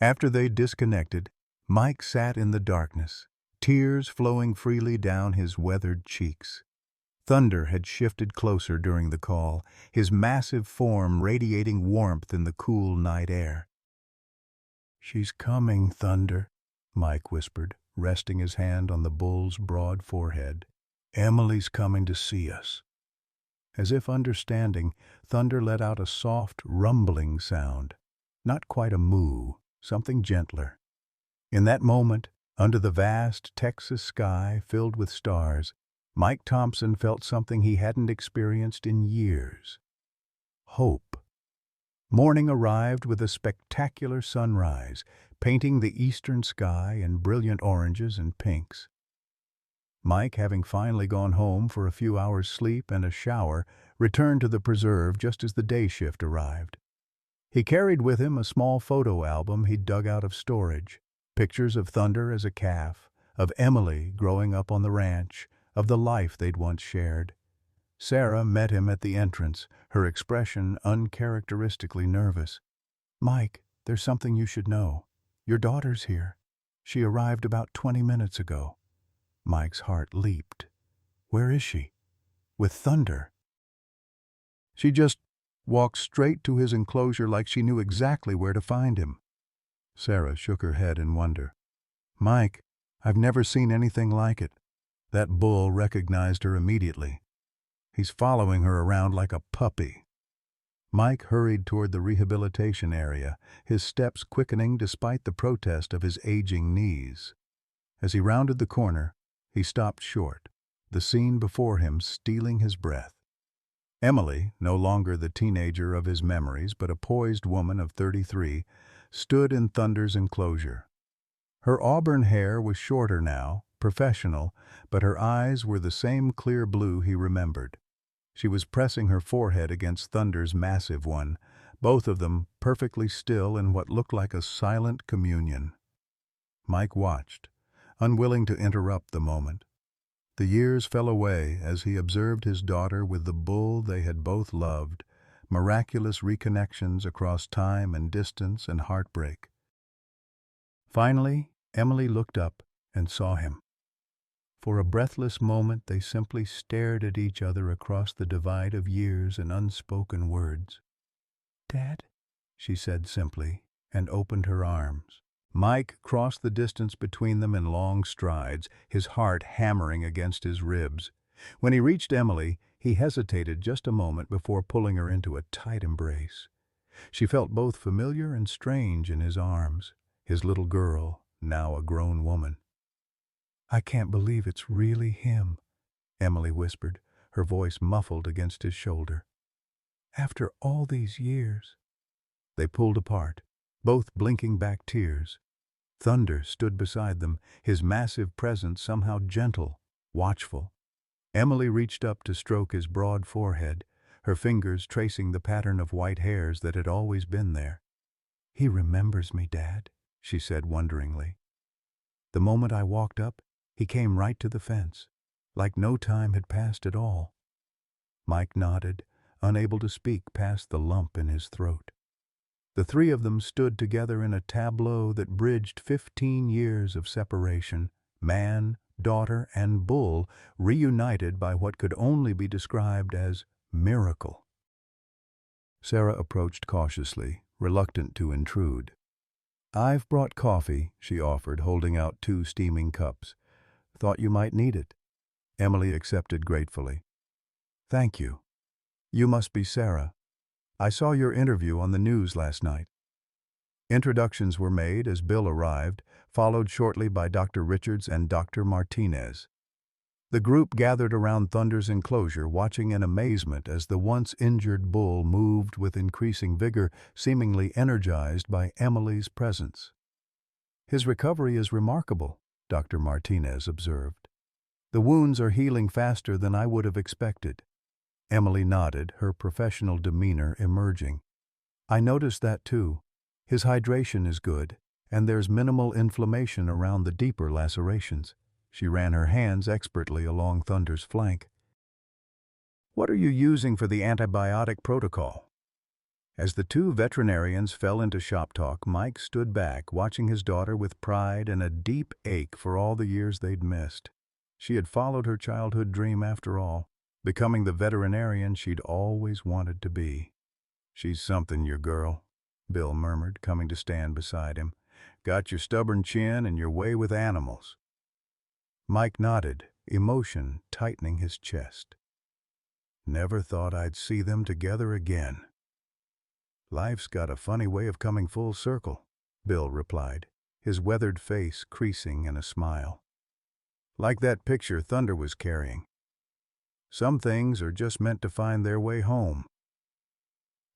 After they'd disconnected, Mike sat in the darkness, tears flowing freely down his weathered cheeks. Thunder had shifted closer during the call, his massive form radiating warmth in the cool night air. "She's coming, Thunder," Mike whispered, resting his hand on the bull's broad forehead. "Emily's coming to see us." As if understanding, Thunder let out a soft, rumbling sound. Not quite a moo, something gentler. In that moment, under the vast Texas sky filled with stars, Mike Thompson felt something he hadn't experienced in years. Hope. Morning arrived with a spectacular sunrise, painting the eastern sky in brilliant oranges and pinks. Mike, having finally gone home for a few hours' sleep and a shower, returned to the preserve just as the day shift arrived. He carried with him a small photo album he'd dug out of storage, pictures of Thunder as a calf, of Emily growing up on the ranch, of the life they'd once shared. Sarah met him at the entrance, her expression uncharacteristically nervous. "Mike, there's something you should know. Your daughter's here. She arrived about 20 minutes ago." Mike's heart leaped. "Where is she?" "With Thunder." She just walked straight to his enclosure like she knew exactly where to find him. Sarah shook her head in wonder. "Mike, I've never seen anything like it." That bull recognized her immediately. "He's following her around like a puppy." Mike hurried toward the rehabilitation area, his steps quickening despite the protest of his aging knees. As he rounded the corner, he stopped short, the scene before him stealing his breath. Emily, no longer the teenager of his memories but a poised woman of 33, stood in Thunder's enclosure. Her auburn hair was shorter now, professional, but her eyes were the same clear blue he remembered. She was pressing her forehead against Thunder's massive one, both of them perfectly still in what looked like a silent communion. Mike watched, unwilling to interrupt the moment. The years fell away as he observed his daughter with the bull they had both loved, miraculous reconnections across time and distance and heartbreak. Finally, Emily looked up and saw him. For a breathless moment they simply stared at each other across the divide of years and unspoken words. "Dad," she said simply, and opened her arms. Mike crossed the distance between them in long strides, his heart hammering against his ribs. When he reached Emily, he hesitated just a moment before pulling her into a tight embrace. She felt both familiar and strange in his arms, his little girl, now a grown woman. "I can't believe it's really him," Emily whispered, her voice muffled against his shoulder. "After all these years." They pulled apart, both blinking back tears. Thunder stood beside them, his massive presence somehow gentle, watchful. Emily reached up to stroke his broad forehead, her fingers tracing the pattern of white hairs that had always been there. "He remembers me, Dad," she said wonderingly. "The moment I walked up, he came right to the fence, like no time had passed at all." Mike nodded, unable to speak past the lump in his throat. The three of them stood together in a tableau that bridged 15 years of separation, man, daughter, and bull reunited by what could only be described as miracle. Sarah approached cautiously, reluctant to intrude. "I've brought coffee," she offered, holding out 2 steaming cups. "Thought you might need it." Emily accepted gratefully. "Thank you. You must be Sarah. I saw your interview on the news last night." Introductions were made as Bill arrived, followed shortly by Dr. Richards and Dr. Martinez. The group gathered around Thunder's enclosure, watching in amazement as the once injured bull moved with increasing vigor, seemingly energized by Emily's presence. "His recovery is remarkable," Dr. Martinez observed. "The wounds are healing faster than I would have expected." Emily nodded, her professional demeanor emerging. "I noticed that too. His hydration is good, and there's minimal inflammation around the deeper lacerations." She ran her hands expertly along Thunder's flank. "What are you using for the antibiotic protocol?" As the 2 veterinarians fell into shop talk, Mike stood back, watching his daughter with pride and a deep ache for all the years they'd missed. She had followed her childhood dream after all, becoming the veterinarian she'd always wanted to be. "She's something, your girl," Bill murmured, coming to stand beside him. "Got your stubborn chin and your way with animals." Mike nodded, emotion tightening his chest. "Never thought I'd see them together again." "Life's got a funny way of coming full circle," Bill replied, his weathered face creasing in a smile. "Like that picture Thunder was carrying. Some things are just meant to find their way home."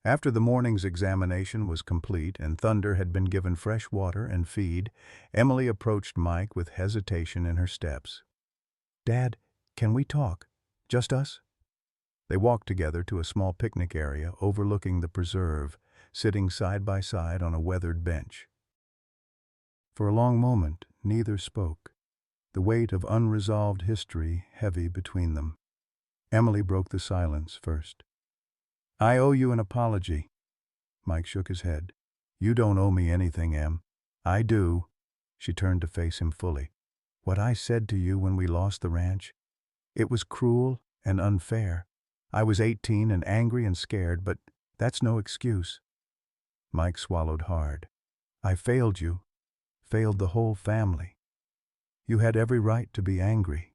After the morning's examination was complete and Thunder had been given fresh water and feed, Emily approached Mike with hesitation in her steps. "Dad, can we talk? Just us?" They walked together to a small picnic area overlooking the preserve, sitting side by side on a weathered bench. For a long moment, neither spoke, the weight of unresolved history heavy between them. Emily broke the silence first. "I owe you an apology." Mike shook his head. "You don't owe me anything, Em." "I do." She turned to face him fully. "What I said to you when we lost the ranch, it was cruel and unfair. I was 18 and angry and scared, but that's no excuse." Mike swallowed hard. "I failed you, failed the whole family. You had every right to be angry."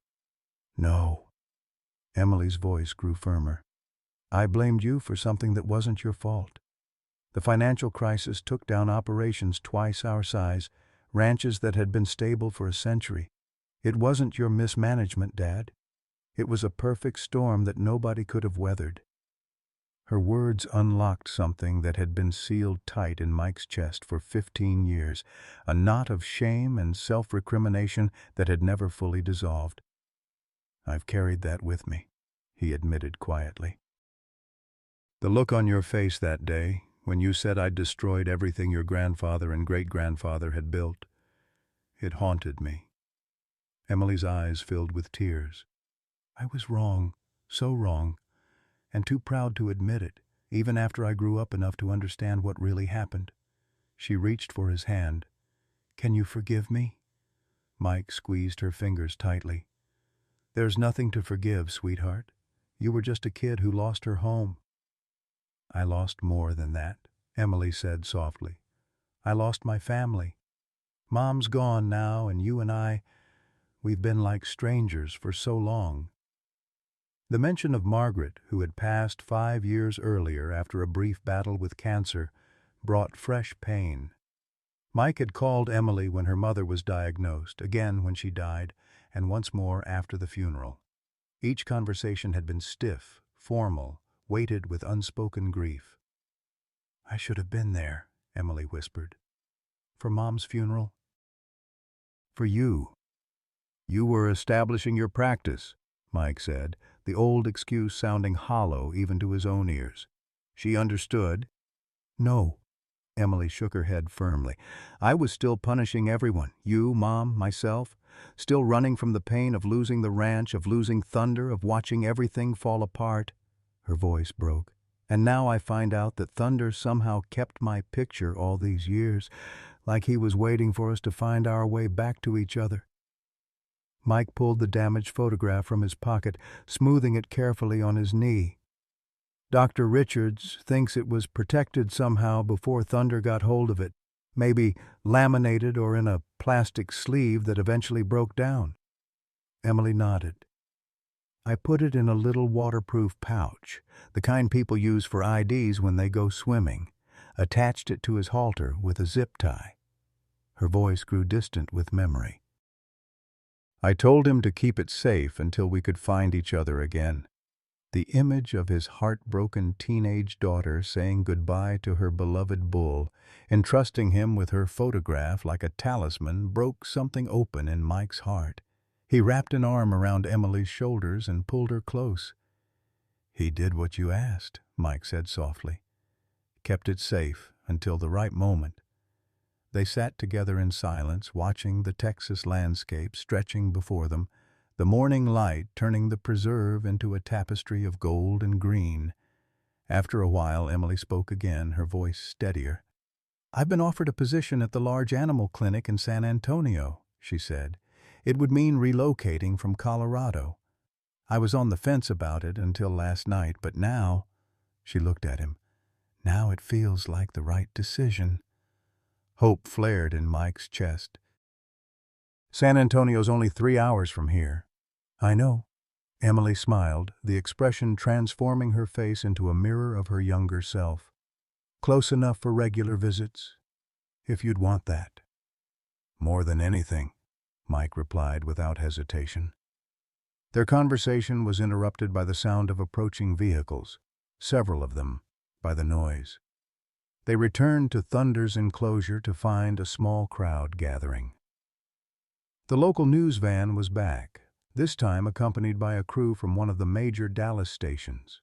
"No." Emily's voice grew firmer. "I blamed you for something that wasn't your fault. The financial crisis took down operations twice our size, ranches that had been stable for a century. It wasn't your mismanagement, Dad. It was a perfect storm that nobody could have weathered." Her words unlocked something that had been sealed tight in Mike's chest for 15 years, a knot of shame and self-recrimination that had never fully dissolved. "I've carried that with me," he admitted quietly. The look on your face that day, when you said I'd destroyed everything your grandfather and great-grandfather had built, it haunted me. Emily's eyes filled with tears. I was wrong, so wrong, and too proud to admit it, even after I grew up enough to understand what really happened. She reached for his hand. Can you forgive me? Mike squeezed her fingers tightly. There's nothing to forgive, sweetheart. You were just a kid who lost her home. I lost more than that, Emily said softly. I lost my family. Mom's gone now, and you and we've been like strangers for so long. The mention of Margaret, who had passed 5 years earlier after a brief battle with cancer, brought fresh pain. Mike had called Emily when her mother was diagnosed, again when she died, and once more after the funeral. Each conversation had been stiff, formal, weighted with unspoken grief. I should have been there, Emily whispered. For Mom's funeral? For you. You were establishing your practice, Mike said, the old excuse sounding hollow even to his own ears. She understood. No. Emily shook her head firmly. I was still punishing everyone, you, Mom, myself, still running from the pain of losing the ranch, of losing Thunder, of watching everything fall apart. Her voice broke. And now I find out that Thunder somehow kept my picture all these years, like he was waiting for us to find our way back to each other. Mike pulled the damaged photograph from his pocket, smoothing it carefully on his knee. Dr. Richards thinks it was protected somehow before Thunder got hold of it, maybe laminated or in a plastic sleeve that eventually broke down. Emily nodded. I put it in a little waterproof pouch, the kind people use for IDs when they go swimming, attached it to his halter with a zip tie. Her voice grew distant with memory. I told him to keep it safe until we could find each other again. The image of his heartbroken teenage daughter saying goodbye to her beloved bull, entrusting him with her photograph like a talisman, broke something open in Mike's heart. He wrapped an arm around Emily's shoulders and pulled her close. He did what you asked, Mike said softly. Kept it safe until the right moment. They sat together in silence, watching the Texas landscape stretching before them, the morning light turning the preserve into a tapestry of gold and green. After a while, Emily spoke again, her voice steadier. I've been offered a position at the large animal clinic in San Antonio, she said. It would mean relocating from Colorado. I was on the fence about it until last night, but now, she looked at him, now it feels like the right decision. Hope flared in Mike's chest. San Antonio's only 3 hours from here. I know. Emily smiled, the expression transforming her face into a mirror of her younger self. Close enough for regular visits, if you'd want that. More than anything, Mike replied without hesitation. Their conversation was interrupted by the sound of approaching vehicles, several of them, by the noise. They returned to Thunder's enclosure to find a small crowd gathering. The local news van was back, this time accompanied by a crew from one of the major Dallas stations.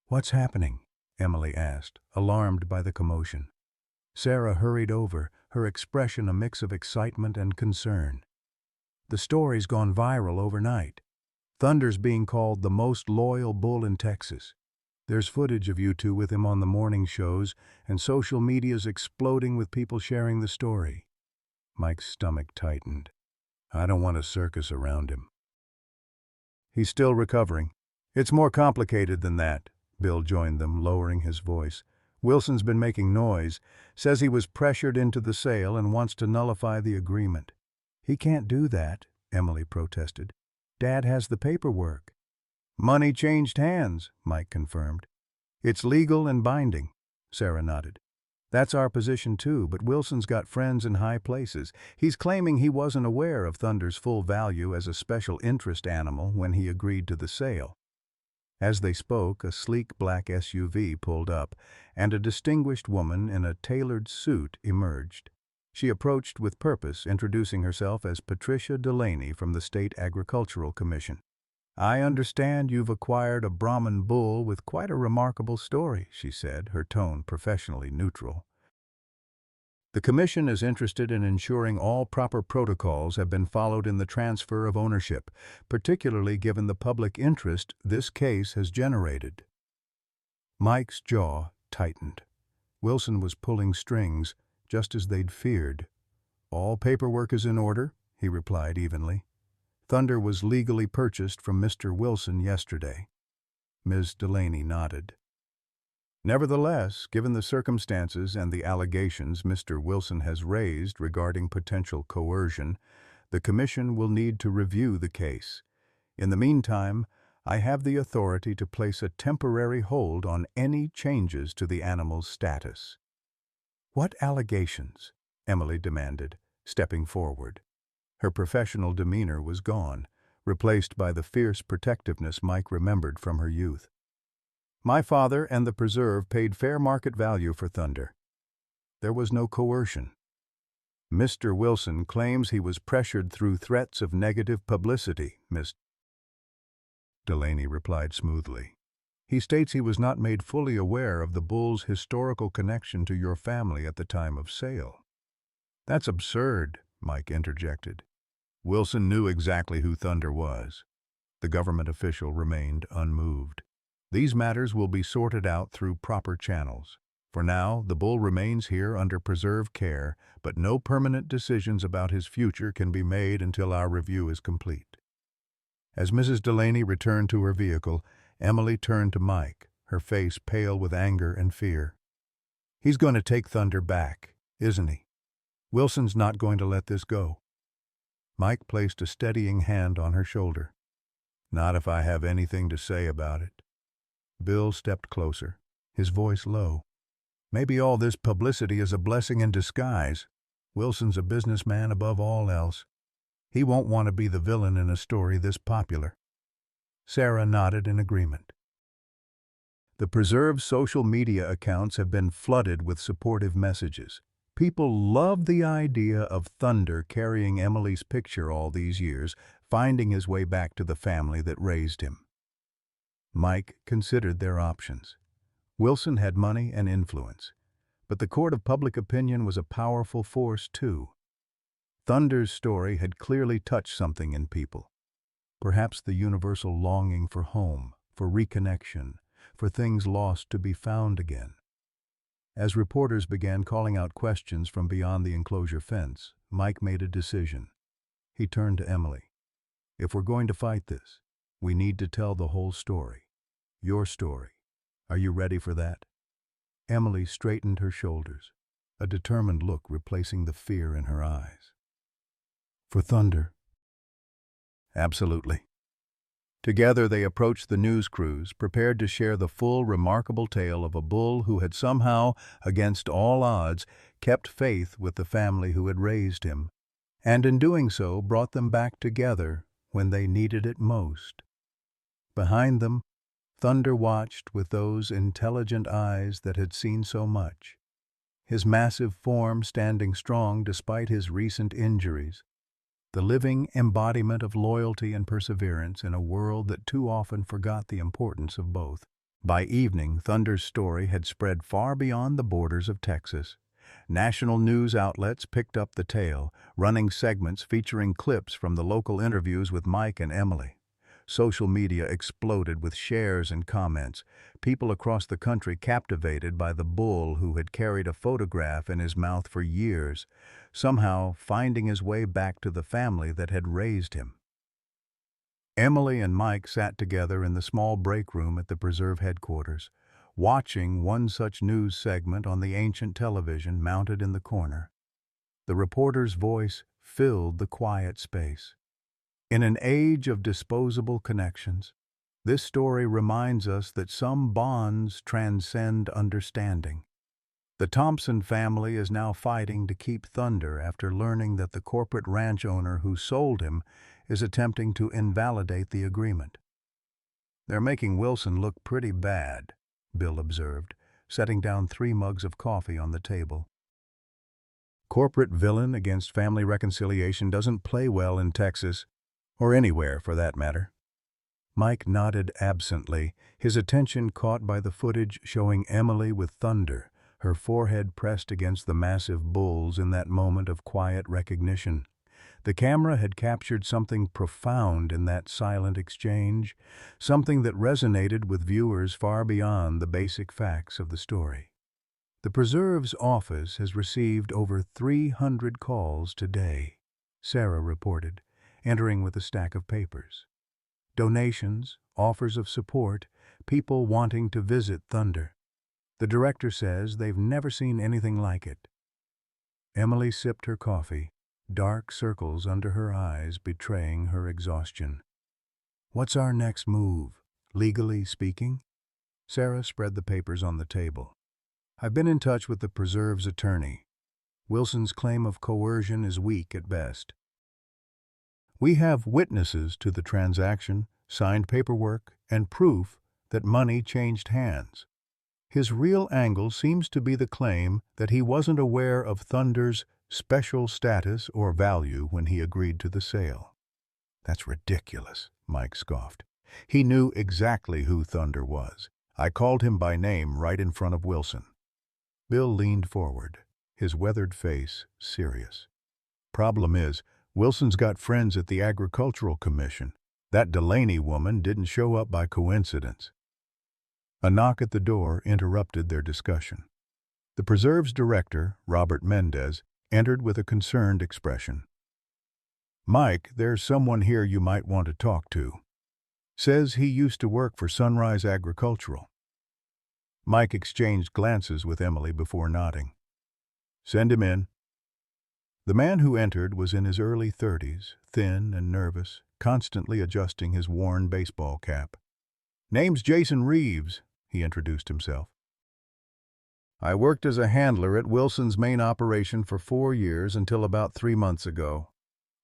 What's happening? Emily asked, alarmed by the commotion. Sarah hurried over, her expression a mix of excitement and concern. The story's gone viral overnight. Thunder's being called the most loyal bull in Texas. There's footage of you two with him on the morning shows, and social media's exploding with people sharing the story. Mike's stomach tightened. I don't want a circus around him. He's still recovering. It's more complicated than that, Bill joined them, lowering his voice. Wilson's been making noise, says he was pressured into the sale and wants to nullify the agreement. He can't do that, Emily protested. Dad has the paperwork. Money changed hands, Mike confirmed. It's legal and binding, Sarah nodded. That's our position too, but Wilson's got friends in high places. He's claiming he wasn't aware of Thunder's full value as a special interest animal when he agreed to the sale. As they spoke, a sleek black SUV pulled up, and a distinguished woman in a tailored suit emerged. She approached with purpose, introducing herself as Patricia Delaney from the State Agricultural Commission. I understand you've acquired a Brahman bull with quite a remarkable story, she said, her tone professionally neutral. The Commission is interested in ensuring all proper protocols have been followed in the transfer of ownership, particularly given the public interest this case has generated. Mike's jaw tightened. Wilson was pulling strings, just as they'd feared. All paperwork is in order, he replied evenly. Thunder was legally purchased from Mr. Wilson yesterday. Ms. Delaney nodded. Nevertheless, given the circumstances and the allegations Mr. Wilson has raised regarding potential coercion, the Commission will need to review the case. In the meantime, I have the authority to place a temporary hold on any changes to the animal's status. What allegations? Emily demanded, stepping forward. Her professional demeanor was gone, replaced by the fierce protectiveness Mike remembered from her youth. My father and the preserve paid fair market value for Thunder. There was no coercion. Mr. Wilson claims he was pressured through threats of negative publicity, Miss Delaney replied smoothly. He states he was not made fully aware of the bull's historical connection to your family at the time of sale. That's absurd, Mike interjected. Wilson knew exactly who Thunder was. The government official remained unmoved. These matters will be sorted out through proper channels. For now, the bull remains here under preserve care, but no permanent decisions about his future can be made until our review is complete. As Mrs. Delaney returned to her vehicle, Emily turned to Mike, her face pale with anger and fear. He's going to take Thunder back, isn't he? Wilson's not going to let this go. Mike placed a steadying hand on her shoulder. Not if I have anything to say about it. Bill stepped closer, his voice low. Maybe all this publicity is a blessing in disguise. Wilson's a businessman above all else. He won't want to be the villain in a story this popular. Sarah nodded in agreement. The preserve's social media accounts have been flooded with supportive messages. People love the idea of Thunder carrying Emily's picture all these years, finding his way back to the family that raised him. Mike considered their options. Wilson had money and influence, but the court of public opinion was a powerful force too. Thunder's story had clearly touched something in people. Perhaps the universal longing for home, for reconnection, for things lost to be found again. As reporters began calling out questions from beyond the enclosure fence, Mike made a decision. He turned to Emily. If we're going to fight this, we need to tell the whole story. Your story. Are you ready for that? Emily straightened her shoulders, a determined look replacing the fear in her eyes. For Thunder? Absolutely. Together they approached the news crews, prepared to share the full, remarkable tale of a bull who had somehow, against all odds, kept faith with the family who had raised him, and in doing so brought them back together when they needed it most. Behind them, Thunder watched with those intelligent eyes that had seen so much, his massive form standing strong despite his recent injuries, the living embodiment of loyalty and perseverance in a world that too often forgot the importance of both. By evening, Thunder's story had spread far beyond the borders of Texas. National news outlets picked up the tale, running segments featuring clips from the local interviews with Mike and Emily. Social media exploded with shares and comments, people across the country captivated by the bull who had carried a photograph in his mouth for years, somehow finding his way back to the family that had raised him. Emily and Mike sat together in the small break room at the preserve headquarters, watching one such news segment on the ancient television mounted in the corner. The reporter's voice filled the quiet space. In an age of disposable connections, this story reminds us that some bonds transcend understanding. The Thompson family is now fighting to keep Thunder after learning that the corporate ranch owner who sold him is attempting to invalidate the agreement. They're making Wilson look pretty bad, Bill observed, setting down 3 mugs of coffee on the table. Corporate villain against family reconciliation doesn't play well in Texas, or anywhere for that matter. Mike nodded absently, his attention caught by the footage showing Emily with Thunder, her forehead pressed against the massive bulls in that moment of quiet recognition. The camera had captured something profound in that silent exchange, something that resonated with viewers far beyond the basic facts of the story. The Preserve's office has received over 300 calls today, Sarah reported, entering with a stack of papers. Donations, offers of support, people wanting to visit Thunder. The director says they've never seen anything like it. Emily sipped her coffee, dark circles under her eyes betraying her exhaustion. What's our next move, legally speaking? Sarah spread the papers on the table. I've been in touch with the Preserve's attorney. Wilson's claim of coercion is weak at best. We have witnesses to the transaction, signed paperwork, and proof that money changed hands. His real angle seems to be the claim that he wasn't aware of Thunder's special status or value when he agreed to the sale. That's ridiculous, Mike scoffed. He knew exactly who Thunder was. I called him by name right in front of Wilson. Bill leaned forward, his weathered face serious. Problem is, Wilson's got friends at the Agricultural Commission. That Delaney woman didn't show up by coincidence. A knock at the door interrupted their discussion. The Preserve's director, Robert Mendez, entered with a concerned expression. Mike, there's someone here you might want to talk to. Says he used to work for Sunrise Agricultural. Mike exchanged glances with Emily before nodding. Send him in. The man who entered was in his early 30s, thin and nervous, constantly adjusting his worn baseball cap. Name's Jason Reeves, he introduced himself. I worked as a handler at Wilson's main operation for 4 years until about 3 months ago.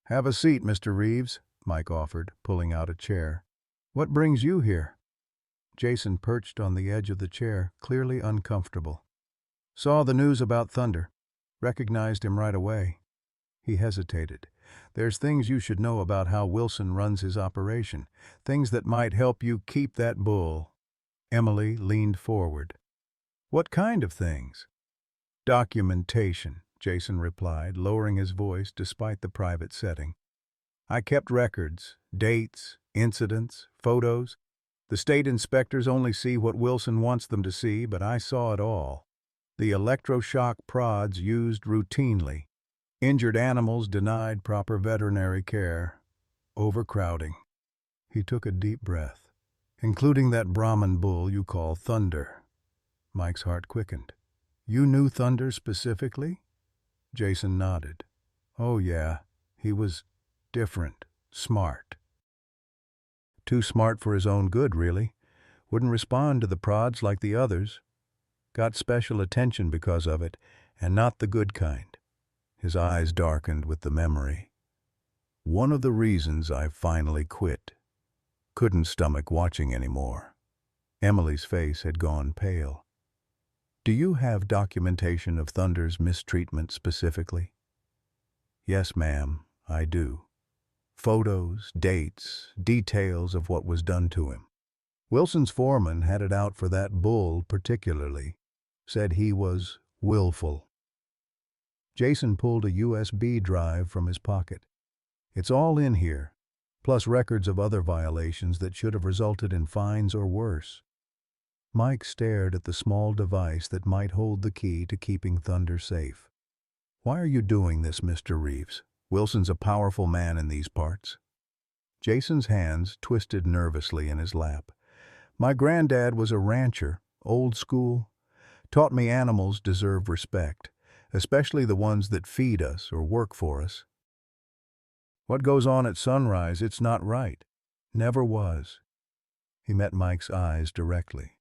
Have a seat, Mr. Reeves, Mike offered, pulling out a chair. What brings you here? Jason perched on the edge of the chair, clearly uncomfortable. Saw the news about Thunder. Recognized him right away. He hesitated. There's things you should know about how Wilson runs his operation, things that might help you keep that bull. Emily leaned forward. What kind of things? Documentation, Jason replied, lowering his voice despite the private setting. I kept records, dates, incidents, photos. The state inspectors only see what Wilson wants them to see, but I saw it all. The electroshock prods used routinely. Injured animals denied proper veterinary care. Overcrowding. He took a deep breath. Including that Brahman bull you call Thunder. Mike's heart quickened. You knew Thunder specifically? Jason nodded. Oh yeah, he was different, smart. Too smart for his own good, really. Wouldn't respond to the prods like the others. Got special attention because of it, and not the good kind. His eyes darkened with the memory. One of the reasons I finally quit. Couldn't stomach watching anymore. Emily's face had gone pale. Do you have documentation of Thunder's mistreatment specifically? Yes, ma'am, I do. Photos, dates, details of what was done to him. Wilson's foreman had it out for that bull particularly. Said he was willful. Jason pulled a USB drive from his pocket. It's all in here, plus records of other violations that should have resulted in fines or worse. Mike stared at the small device that might hold the key to keeping Thunder safe. Why are you doing this, Mr. Reeves? Wilson's a powerful man in these parts. Jason's hands twisted nervously in his lap. My granddad was a rancher, old school. Taught me animals deserve respect, especially the ones that feed us or work for us. What goes on at Sunrise, it's not right. Never was. He met Mike's eyes directly.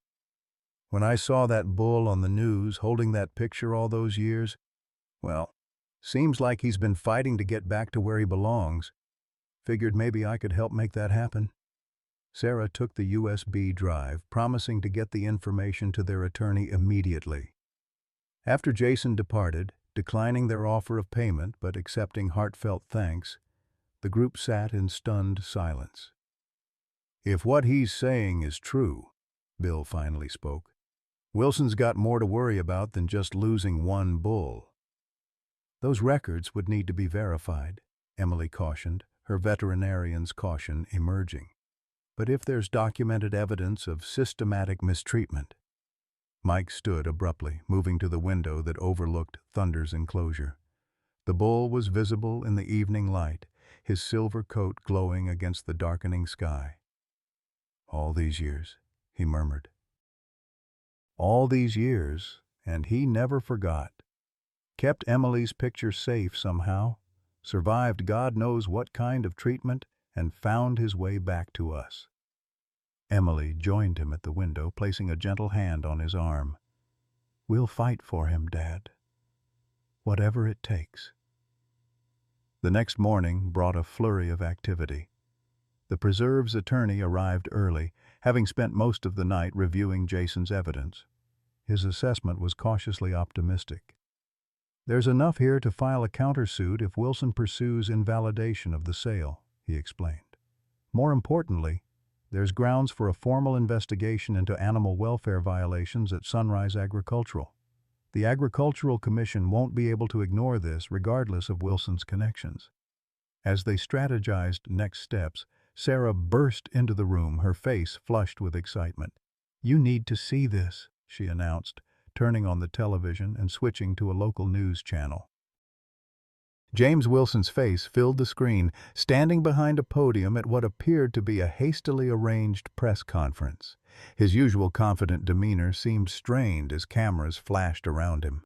When I saw that bull on the news holding that picture all those years, well, seems like he's been fighting to get back to where he belongs. Figured maybe I could help make that happen. Sarah took the USB drive, promising to get the information to their attorney immediately. After Jason departed, declining their offer of payment but accepting heartfelt thanks, the group sat in stunned silence. If what he's saying is true, Bill finally spoke, Wilson's got more to worry about than just losing one bull. Those records would need to be verified, Emily cautioned, her veterinarian's caution emerging. But if there's documented evidence of systematic mistreatment— Mike stood abruptly, moving to the window that overlooked Thunder's enclosure. The bull was visible in the evening light, his silver coat glowing against the darkening sky. All these years, he murmured. All these years, and he never forgot. Kept Emily's picture safe somehow, survived God knows what kind of treatment, and found his way back to us. Emily joined him at the window, placing a gentle hand on his arm. We'll fight for him, Dad. Whatever it takes. The next morning brought a flurry of activity. The preserve's attorney arrived early, having spent most of the night reviewing Jason's evidence. His assessment was cautiously optimistic. There's enough here to file a countersuit if Wilson pursues invalidation of the sale, he explained. More importantly, there's grounds for a formal investigation into animal welfare violations at Sunrise Agricultural. The Agricultural Commission won't be able to ignore this regardless of Wilson's connections. As they strategized next steps, Sarah burst into the room, her face flushed with excitement. You need to see this, she announced, turning on the television and switching to a local news channel. James Wilson's face filled the screen, standing behind a podium at what appeared to be a hastily arranged press conference. His usual confident demeanor seemed strained as cameras flashed around him.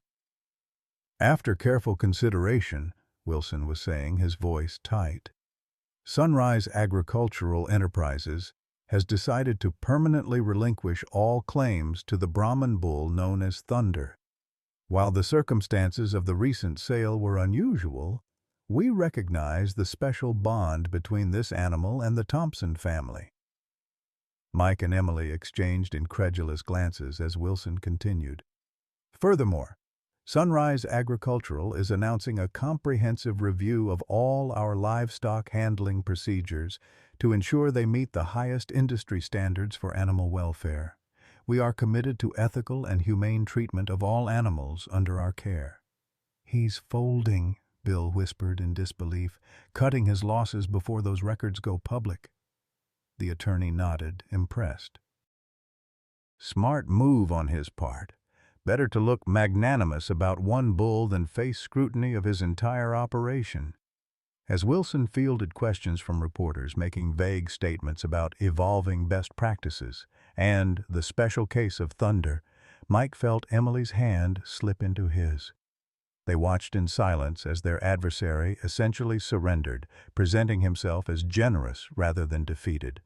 After careful consideration, Wilson was saying, his voice tight, Sunrise Agricultural Enterprises has decided to permanently relinquish all claims to the Brahman bull known as Thunder. While the circumstances of the recent sale were unusual, we recognize the special bond between this animal and the Thompson family. Mike and Emily exchanged incredulous glances as Wilson continued. Furthermore, Sunrise Agricultural is announcing a comprehensive review of all our livestock handling procedures to ensure they meet the highest industry standards for animal welfare. We are committed to ethical and humane treatment of all animals under our care. He's folding, Bill whispered in disbelief, cutting his losses before those records go public. The attorney nodded, impressed. Smart move on his part. Better to look magnanimous about one bull than face scrutiny of his entire operation. As Wilson fielded questions from reporters making vague statements about evolving best practices and the special case of Thunder, Mike felt Emily's hand slip into his. They watched in silence as their adversary essentially surrendered, presenting himself as generous rather than defeated.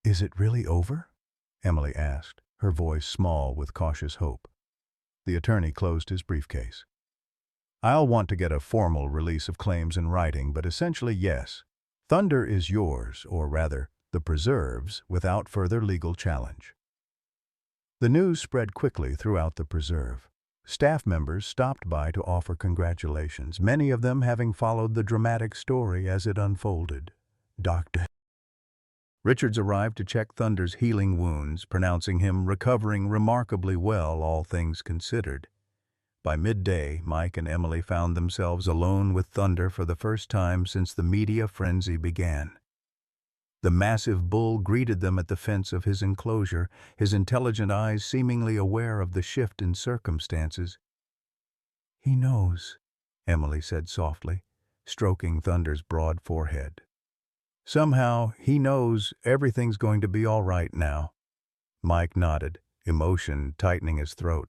Is it really over? Emily asked, her voice small with cautious hope. The attorney closed his briefcase. I'll want to get a formal release of claims in writing, but essentially yes. Thunder is yours, or rather, the preserve's, without further legal challenge. The news spread quickly throughout the preserve. Staff members stopped by to offer congratulations, many of them having followed the dramatic story as it unfolded. Dr. Richards arrived to check Thunder's healing wounds, pronouncing him recovering remarkably well, all things considered. By midday, Mike and Emily found themselves alone with Thunder for the first time since the media frenzy began. The massive bull greeted them at the fence of his enclosure, his intelligent eyes seemingly aware of the shift in circumstances. He knows, Emily said softly, stroking Thunder's broad forehead. Somehow, he knows everything's going to be all right now. Mike nodded, emotion tightening his throat.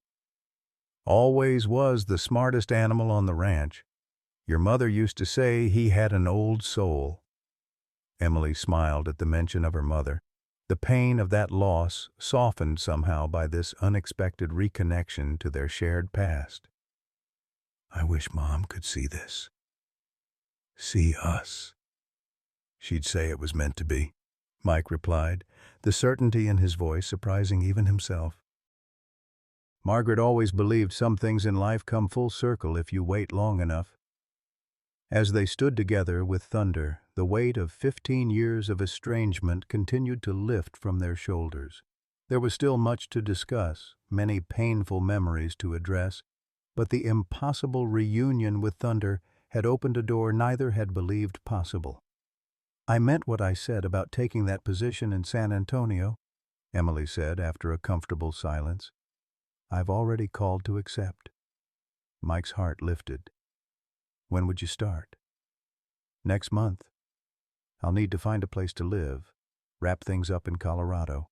Always was the smartest animal on the ranch. Your mother used to say he had an old soul. Emily smiled at the mention of her mother, the pain of that loss softened somehow by this unexpected reconnection to their shared past. I wish Mom could see this. See us. She'd say it was meant to be, Mike replied, the certainty in his voice surprising even himself. Margaret always believed some things in life come full circle if you wait long enough. As they stood together with Thunder, the weight of 15 years of estrangement continued to lift from their shoulders. There was still much to discuss, many painful memories to address, but the impossible reunion with Thunder had opened a door neither had believed possible. "I meant what I said about taking that position in San Antonio," Emily said after a comfortable silence. "I've already called to accept." Mike's heart lifted. "When would you start?" "Next month. I'll need to find a place to live, wrap things up in Colorado."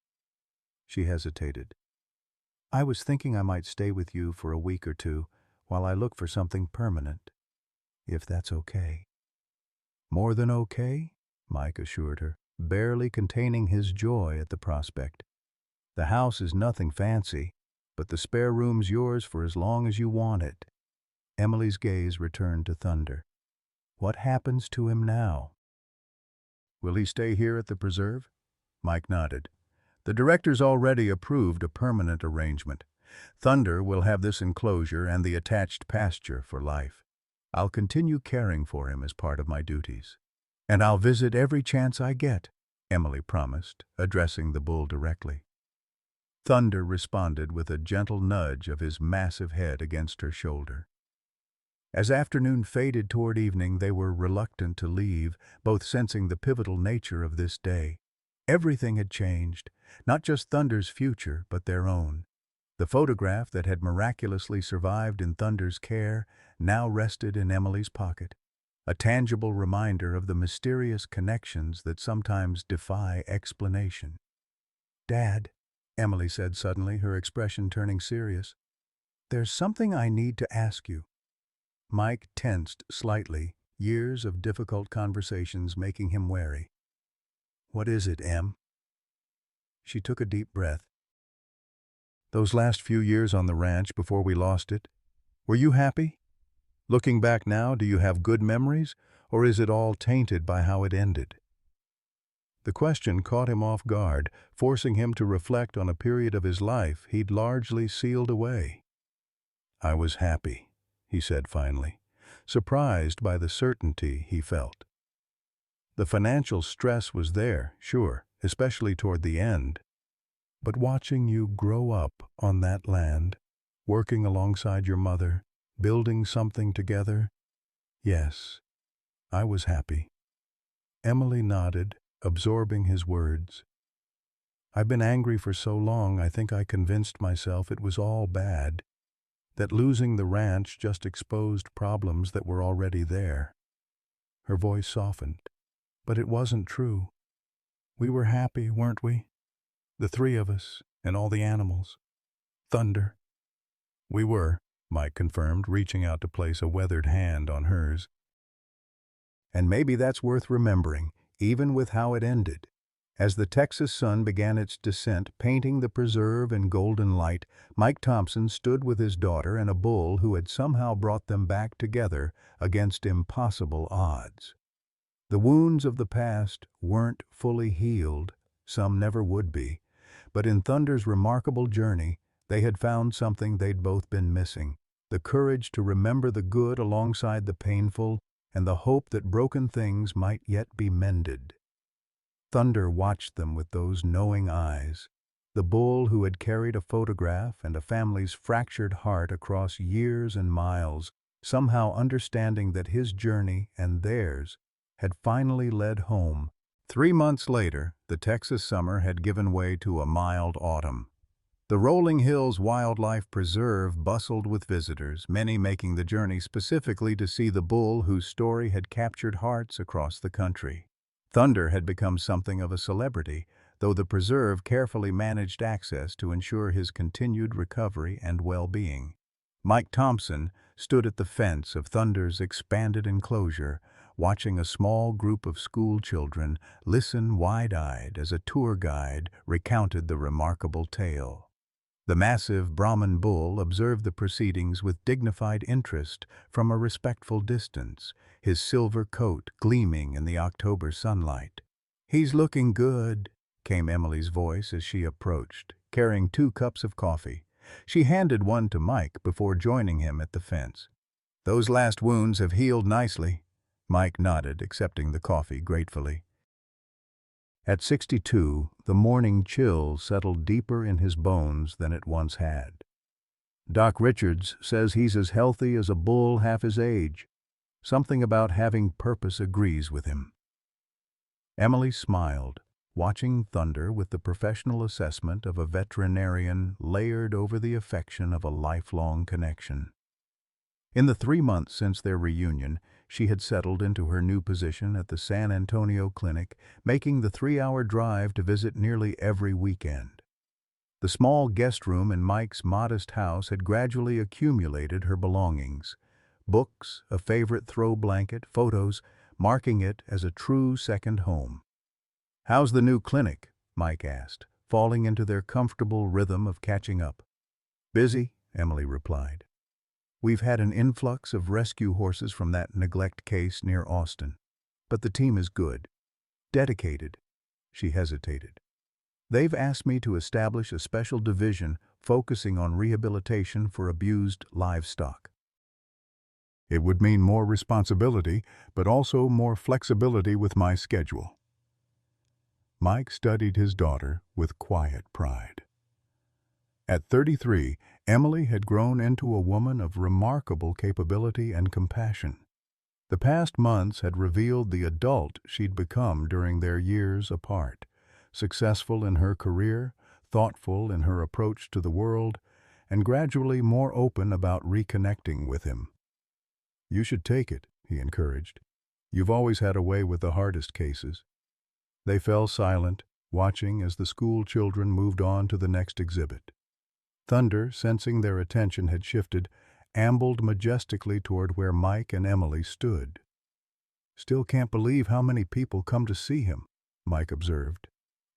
She hesitated. "I was thinking I might stay with you for a week or two while I look for something permanent, if that's okay." "More than okay," Mike assured her, barely containing his joy at the prospect. "The house is nothing fancy, but the spare room's yours for as long as you want it." Emily's gaze returned to Thunder. "What happens to him now?" "Will he stay here at the preserve?" Mike nodded. "The directors already approved a permanent arrangement. Thunder will have this enclosure and the attached pasture for life. I'll continue caring for him as part of my duties. And I'll visit every chance I get," Emily promised, addressing the bull directly. Thunder responded with a gentle nudge of his massive head against her shoulder. As afternoon faded toward evening, they were reluctant to leave, both sensing the pivotal nature of this day. Everything had changed, not just Thunder's future, but their own. The photograph that had miraculously survived in Thunder's care now rested in Emily's pocket, a tangible reminder of the mysterious connections that sometimes defy explanation. "Dad," Emily said suddenly, her expression turning serious, "there's something I need to ask you." Mike tensed slightly, years of difficult conversations making him wary. "What is it, Em?" She took a deep breath. "Those last few years on the ranch before we lost it, were you happy? Looking back now, do you have good memories, or is it all tainted by how it ended?" The question caught him off guard, forcing him to reflect on a period of his life he'd largely sealed away. "I was happy," he said finally, surprised by the certainty he felt. The financial stress was there, sure, especially toward the end. But watching you grow up on that land, working alongside your mother, building something together, yes, I was happy." Emily nodded, absorbing his words. "I've been angry for so long I think I convinced myself it was all bad, that losing the ranch just exposed problems that were already there." Her voice softened. "But it wasn't true. We were happy, weren't we? The three of us, and all the animals. Thunder." "We were," Mike confirmed, reaching out to place a weathered hand on hers. "And maybe that's worth remembering, even with how it ended." As the Texas sun began its descent, painting the preserve in golden light, Mike Thompson stood with his daughter and a bull who had somehow brought them back together against impossible odds. The wounds of the past weren't fully healed, some never would be, but in Thunder's remarkable journey, they had found something they'd both been missing: the courage to remember the good alongside the painful, and the hope that broken things might yet be mended. Thunder watched them with those knowing eyes. The bull who had carried a photograph and a family's fractured heart across years and miles, somehow understanding that his journey and theirs had finally led home. 3 months later, the Texas summer had given way to a mild autumn. The Rolling Hills Wildlife Preserve bustled with visitors, many making the journey specifically to see the bull whose story had captured hearts across the country. Thunder had become something of a celebrity, though the preserve carefully managed access to ensure his continued recovery and well-being. Mike Thompson stood at the fence of Thunder's expanded enclosure, watching a small group of school children listen wide-eyed as a tour guide recounted the remarkable tale. The massive Brahman bull observed the proceedings with dignified interest from a respectful distance, his silver coat gleaming in the October sunlight. "He's looking good," came Emily's voice as she approached, carrying 2 cups of coffee. She handed one to Mike before joining him at the fence. "Those last wounds have healed nicely. Mike nodded, accepting the coffee gratefully. At 62, the morning chill settled deeper in his bones than it once had. Doc Richards says he's as healthy as a bull half his age. Something about having purpose agrees with him. Emily smiled, watching Thunder with the professional assessment of a veterinarian layered over the affection of a lifelong connection. In the 3 months since their reunion, she had settled into her new position at the San Antonio clinic, making the 3-hour drive to visit nearly every weekend. The small guest room in Mike's modest house had gradually accumulated her belongings: books, a favorite throw blanket, photos, marking it as a true second home. "How's the new clinic?" Mike asked, falling into their comfortable rhythm of catching up. "Busy," Emily replied. "We've had an influx of rescue horses from that neglect case near Austin. But the team is good. Dedicated." She hesitated. "They've asked me to establish a special division focusing on rehabilitation for abused livestock." "It would mean more responsibility, but also more flexibility with my schedule." Mike studied his daughter with quiet pride. At 33, Emily had grown into a woman of remarkable capability and compassion. The past months had revealed the adult she'd become during their years apart, successful in her career, thoughtful in her approach to the world, and gradually more open about reconnecting with him. "You should take it," he encouraged. "You've always had a way with the hardest cases." They fell silent, watching as the school children moved on to the next exhibit. Thunder, sensing their attention had shifted, ambled majestically toward where Mike and Emily stood. "Still can't believe how many people come to see him," Mike observed.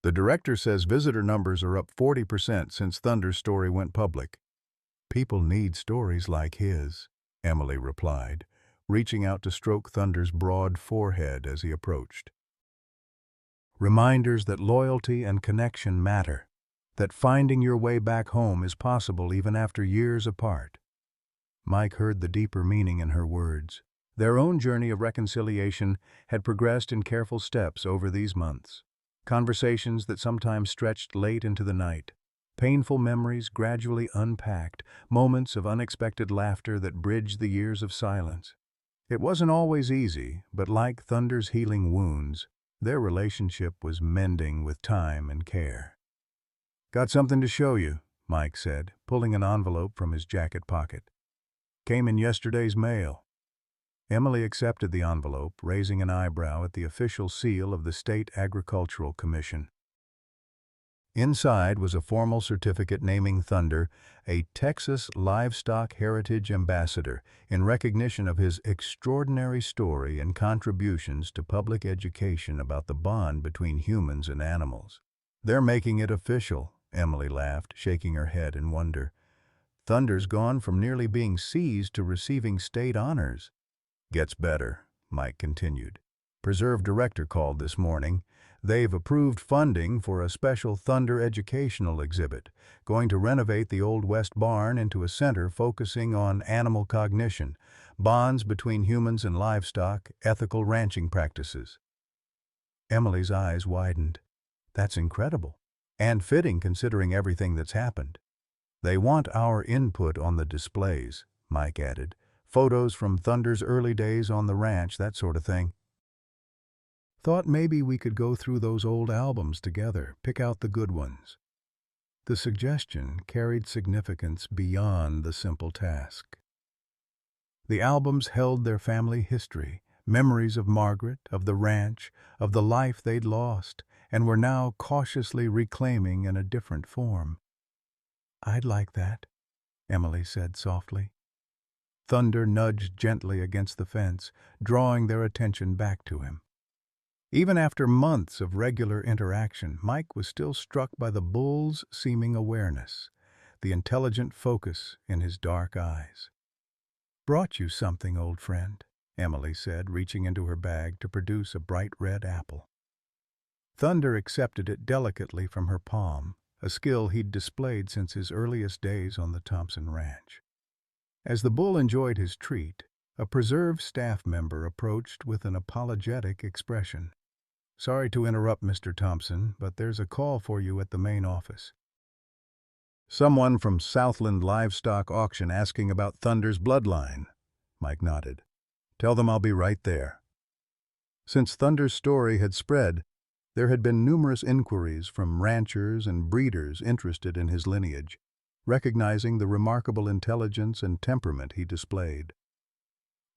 "The director says visitor numbers are up 40% since Thunder's story went public." "People need stories like his," Emily replied, reaching out to stroke Thunder's broad forehead as he approached. "Reminders that loyalty and connection matter, that finding your way back home is possible even after years apart." Mike heard the deeper meaning in her words. Their own journey of reconciliation had progressed in careful steps over these months. Conversations that sometimes stretched late into the night. Painful memories gradually unpacked, moments of unexpected laughter that bridged the years of silence. It wasn't always easy, but like Thunder's healing wounds, their relationship was mending with time and care. "Got something to show you," Mike said, pulling an envelope from his jacket pocket. "Came in yesterday's mail." Emily accepted the envelope, raising an eyebrow at the official seal of the State Agricultural Commission. Inside was a formal certificate naming Thunder a Texas Livestock Heritage Ambassador in recognition of his extraordinary story and contributions to public education about the bond between humans and animals. "They're making it official," Emily laughed, shaking her head in wonder. "Thunder's gone from nearly being seized to receiving state honors." "Gets better," Mike continued. "Preserve director called this morning. They've approved funding for a special Thunder educational exhibit, going to renovate the Old West barn into a center focusing on animal cognition, bonds between humans and livestock, ethical ranching practices." Emily's eyes widened. "That's incredible, and fitting considering everything that's happened." "They want our input on the displays," Mike added. "Photos from Thunder's early days on the ranch, that sort of thing." "Thought maybe we could go through those old albums together, pick out the good ones." The suggestion carried significance beyond the simple task. The albums held their family history, memories of Margaret, of the ranch, of the life they'd lost, and were now cautiously reclaiming in a different form. "I'd like that," Emily said softly. Thunder nudged gently against the fence, drawing their attention back to him. Even after months of regular interaction, Mike was still struck by the bull's seeming awareness, the intelligent focus in his dark eyes. "Brought you something, old friend," Emily said, reaching into her bag to produce a bright red apple. Thunder accepted it delicately from her palm, a skill he'd displayed since his earliest days on the Thompson ranch. As the bull enjoyed his treat, A preserve staff member approached with an apologetic expression. "Sorry to interrupt, Mr. Thompson, but there's a call for you at the main office." "Someone from Southland Livestock Auction asking about Thunder's bloodline." Mike nodded. "Tell them I'll be right there." Since Thunder's story had spread, there had been numerous inquiries from ranchers and breeders interested in his lineage, recognizing the remarkable intelligence and temperament he displayed.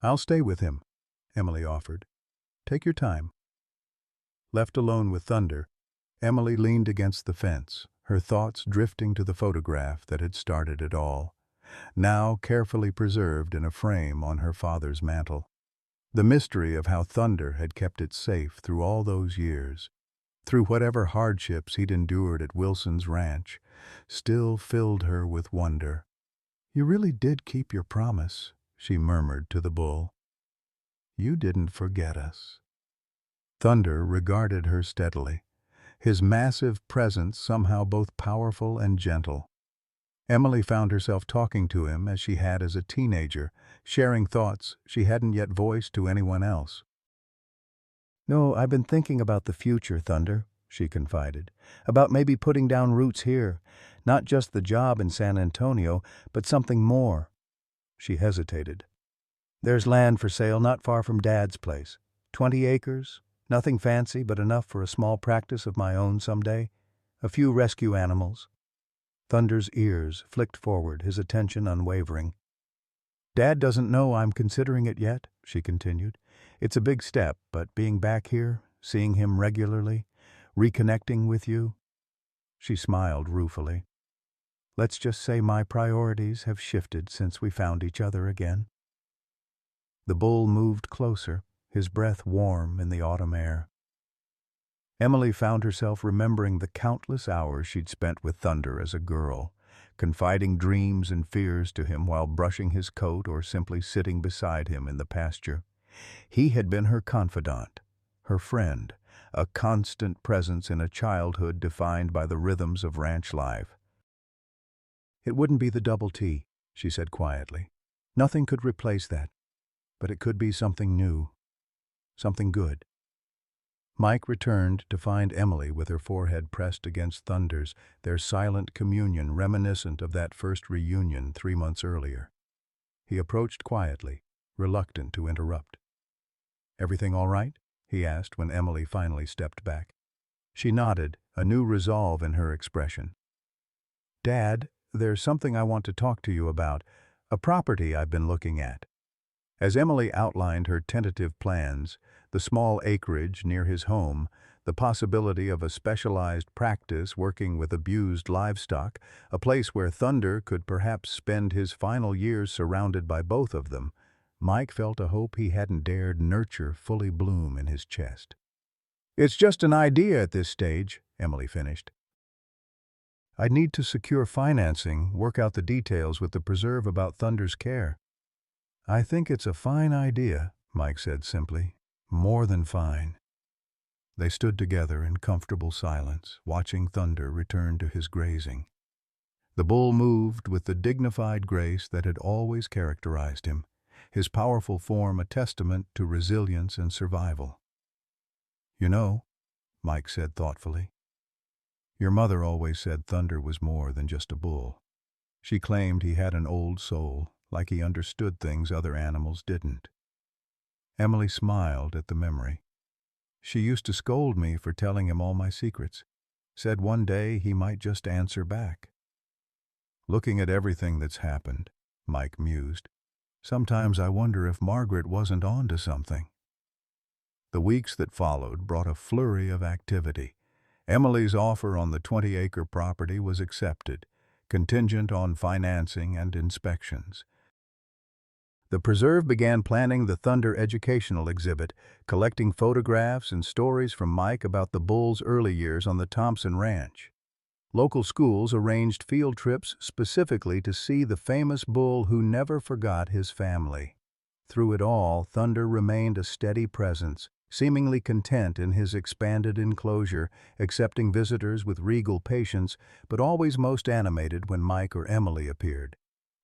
"I'll stay with him," Emily offered. "Take your time." Left alone with Thunder, Emily leaned against the fence, her thoughts drifting to the photograph that had started it all, now carefully preserved in a frame on her father's mantel. The mystery of how Thunder had kept it safe through all those years, through whatever hardships he'd endured at Wilson's ranch, still filled her with wonder. "You really did keep your promise," she murmured to the bull. "You didn't forget us." Thunder regarded her steadily, his massive presence somehow both powerful and gentle. Emily found herself talking to him as she had as a teenager, sharing thoughts she hadn't yet voiced to anyone else. "No, I've been thinking about the future, Thunder," she confided. "About maybe putting down roots here. Not just the job in San Antonio, but something more." She hesitated. "There's land for sale not far from Dad's place. 20 acres, nothing fancy but enough for a small practice of my own someday. A few rescue animals." Thunder's ears flicked forward, his attention unwavering. "Dad doesn't know I'm considering it yet," she continued. "It's a big step, but being back here, seeing him regularly, reconnecting with you." She smiled ruefully. "Let's just say my priorities have shifted since we found each other again." The bull moved closer, his breath warm in the autumn air. Emily found herself remembering the countless hours she'd spent with Thunder as a girl, confiding dreams and fears to him while brushing his coat or simply sitting beside him in the pasture. He had been her confidant, her friend, a constant presence in a childhood defined by the rhythms of ranch life. "It wouldn't be the double T," she said quietly. "Nothing could replace that, but it could be something new, something good." Mike returned to find Emily with her forehead pressed against Thunder's, their silent communion reminiscent of that first reunion 3 months earlier. He approached quietly, reluctant to interrupt. "Everything all right?" he asked when Emily finally stepped back. She nodded, a new resolve in her expression. "Dad, there's something I want to talk to you about, a property I've been looking at." As Emily outlined her tentative plans, the small acreage near his home, the possibility of a specialized practice working with abused livestock, a place where Thunder could perhaps spend his final years surrounded by both of them, Mike felt a hope he hadn't dared nurture fully bloom in his chest. "It's just an idea at this stage," Emily finished. "I'd need to secure financing, work out the details with the preserve about Thunder's care." "I think it's a fine idea," Mike said simply. "More than fine." They stood together in comfortable silence, watching Thunder return to his grazing. The bull moved with the dignified grace that had always characterized him, his powerful form a testament to resilience and survival. "You know," Mike said thoughtfully, "your mother always said Thunder was more than just a bull. She claimed he had an old soul, like he understood things other animals didn't." Emily smiled at the memory. "She used to scold me for telling him all my secrets. Said one day he might just answer back." "Looking at everything that's happened," Mike mused, "sometimes I wonder if Margaret wasn't on to something." The weeks that followed brought a flurry of activity. Emily's offer on the 20-acre property was accepted, contingent on financing and inspections. The preserve began planning the Thunder educational exhibit, collecting photographs and stories from Mike about the bull's early years on the Thompson Ranch. Local schools arranged field trips specifically to see the famous bull who never forgot his family. Through it all, Thunder remained a steady presence, seemingly content in his expanded enclosure, accepting visitors with regal patience, but always most animated when Mike or Emily appeared.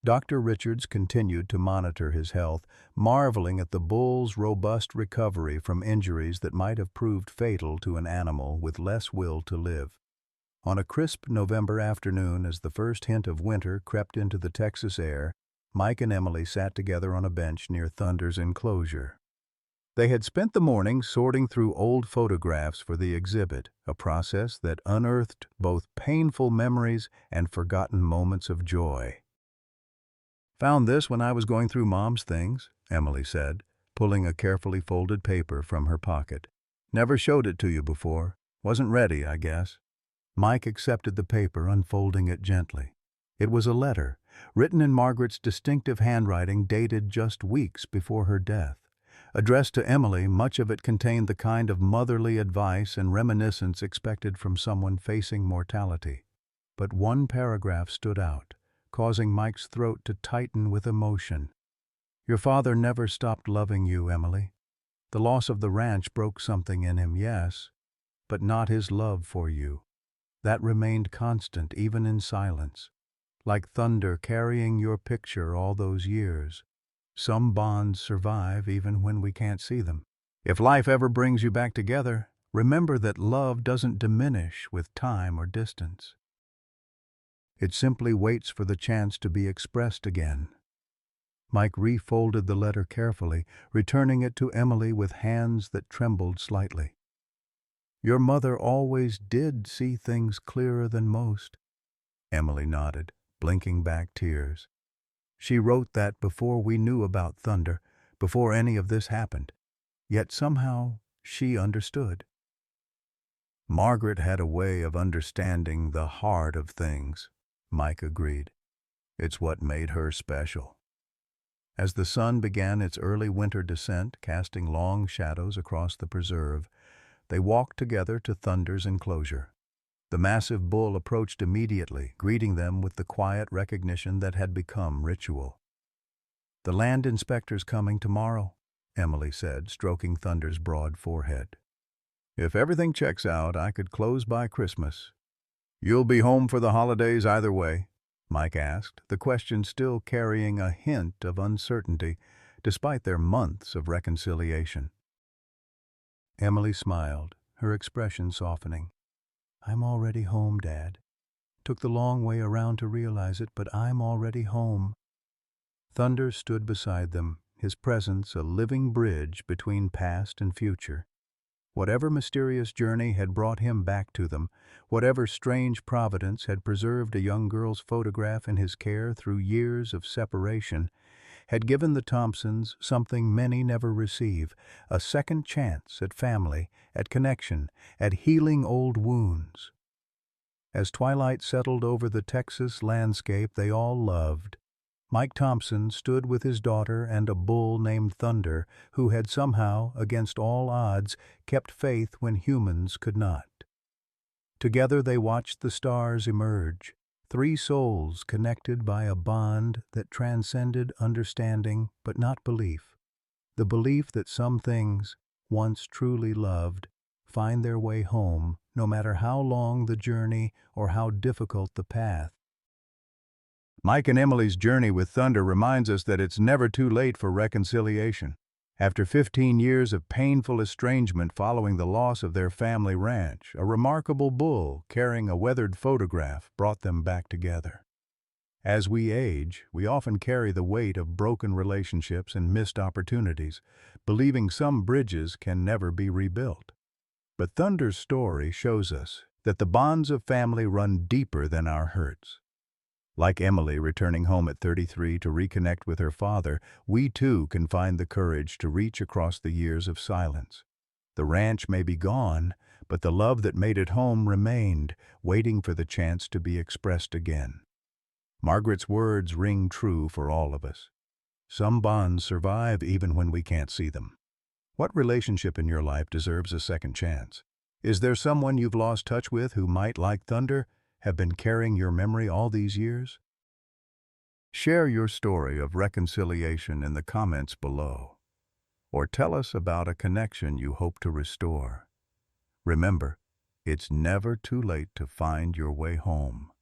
Dr. Richards continued to monitor his health, marveling at the bull's robust recovery from injuries that might have proved fatal to an animal with less will to live. On a crisp November afternoon, as the first hint of winter crept into the Texas air, Mike and Emily sat together on a bench near Thunder's enclosure. They had spent the morning sorting through old photographs for the exhibit, a process that unearthed both painful memories and forgotten moments of joy. "Found this when I was going through Mom's things," Emily said, pulling a carefully folded paper from her pocket. "Never showed it to you before. Wasn't ready, I guess." Mike accepted the paper, unfolding it gently. It was a letter, written in Margaret's distinctive handwriting, dated just weeks before her death. Addressed to Emily, much of it contained the kind of motherly advice and reminiscence expected from someone facing mortality. But one paragraph stood out, causing Mike's throat to tighten with emotion. "Your father never stopped loving you, Emily. The loss of the ranch broke something in him, yes, but not his love for you. That remained constant, even in silence, like thunder carrying your picture all those years. Some bonds survive even when we can't see them. If life ever brings you back together, remember that love doesn't diminish with time or distance. It simply waits for the chance to be expressed again." Mike refolded the letter carefully, returning it to Emily with hands that trembled slightly. "Your mother always did see things clearer than most." Emily nodded, blinking back tears. "She wrote that before we knew about Thunder, before any of this happened. Yet somehow she understood." "Margaret had a way of understanding the heart of things," Mike agreed. "It's what made her special." As the sun began its early winter descent, casting long shadows across the preserve, they walked together to Thunder's enclosure. The massive bull approached immediately, greeting them with the quiet recognition that had become ritual. "The land inspector's coming tomorrow," Emily said, stroking Thunder's broad forehead. "If everything checks out, I could close by Christmas." "You'll be home for the holidays either way?" Mike asked, the question still carrying a hint of uncertainty, despite their months of reconciliation. Emily smiled, her expression softening. "I'm already home, Dad. Took the long way around to realize it, but I'm already home." Thunder stood beside them, his presence a living bridge between past and future. Whatever mysterious journey had brought him back to them, whatever strange providence had preserved a young girl's photograph in his care through years of separation, had given the Thompsons something many never receive, a second chance at family, at connection, at healing old wounds. As twilight settled over the Texas landscape they all loved, Mike Thompson stood with his daughter and a bull named Thunder, who had somehow, against all odds, kept faith when humans could not. Together they watched the stars emerge, three souls connected by a bond that transcended understanding but not belief. The belief that some things, once truly loved, find their way home, no matter how long the journey or how difficult the path. Mike and Emily's journey with Thunder reminds us that it's never too late for reconciliation. After 15 years of painful estrangement following the loss of their family ranch, a remarkable bull carrying a weathered photograph brought them back together. As we age, we often carry the weight of broken relationships and missed opportunities, believing some bridges can never be rebuilt. But Thunder's story shows us that the bonds of family run deeper than our hurts. Like Emily returning home at 33 to reconnect with her father, we too can find the courage to reach across the years of silence. The ranch may be gone, but the love that made it home remained, waiting for the chance to be expressed again. Margaret's words ring true for all of us. Some bonds survive even when we can't see them. What relationship in your life deserves a second chance? Is there someone you've lost touch with who might, like Thunder, have been carrying your memory all these years? Share your story of reconciliation in the comments below, or tell us about a connection you hope to restore. Remember, it's never too late to find your way home.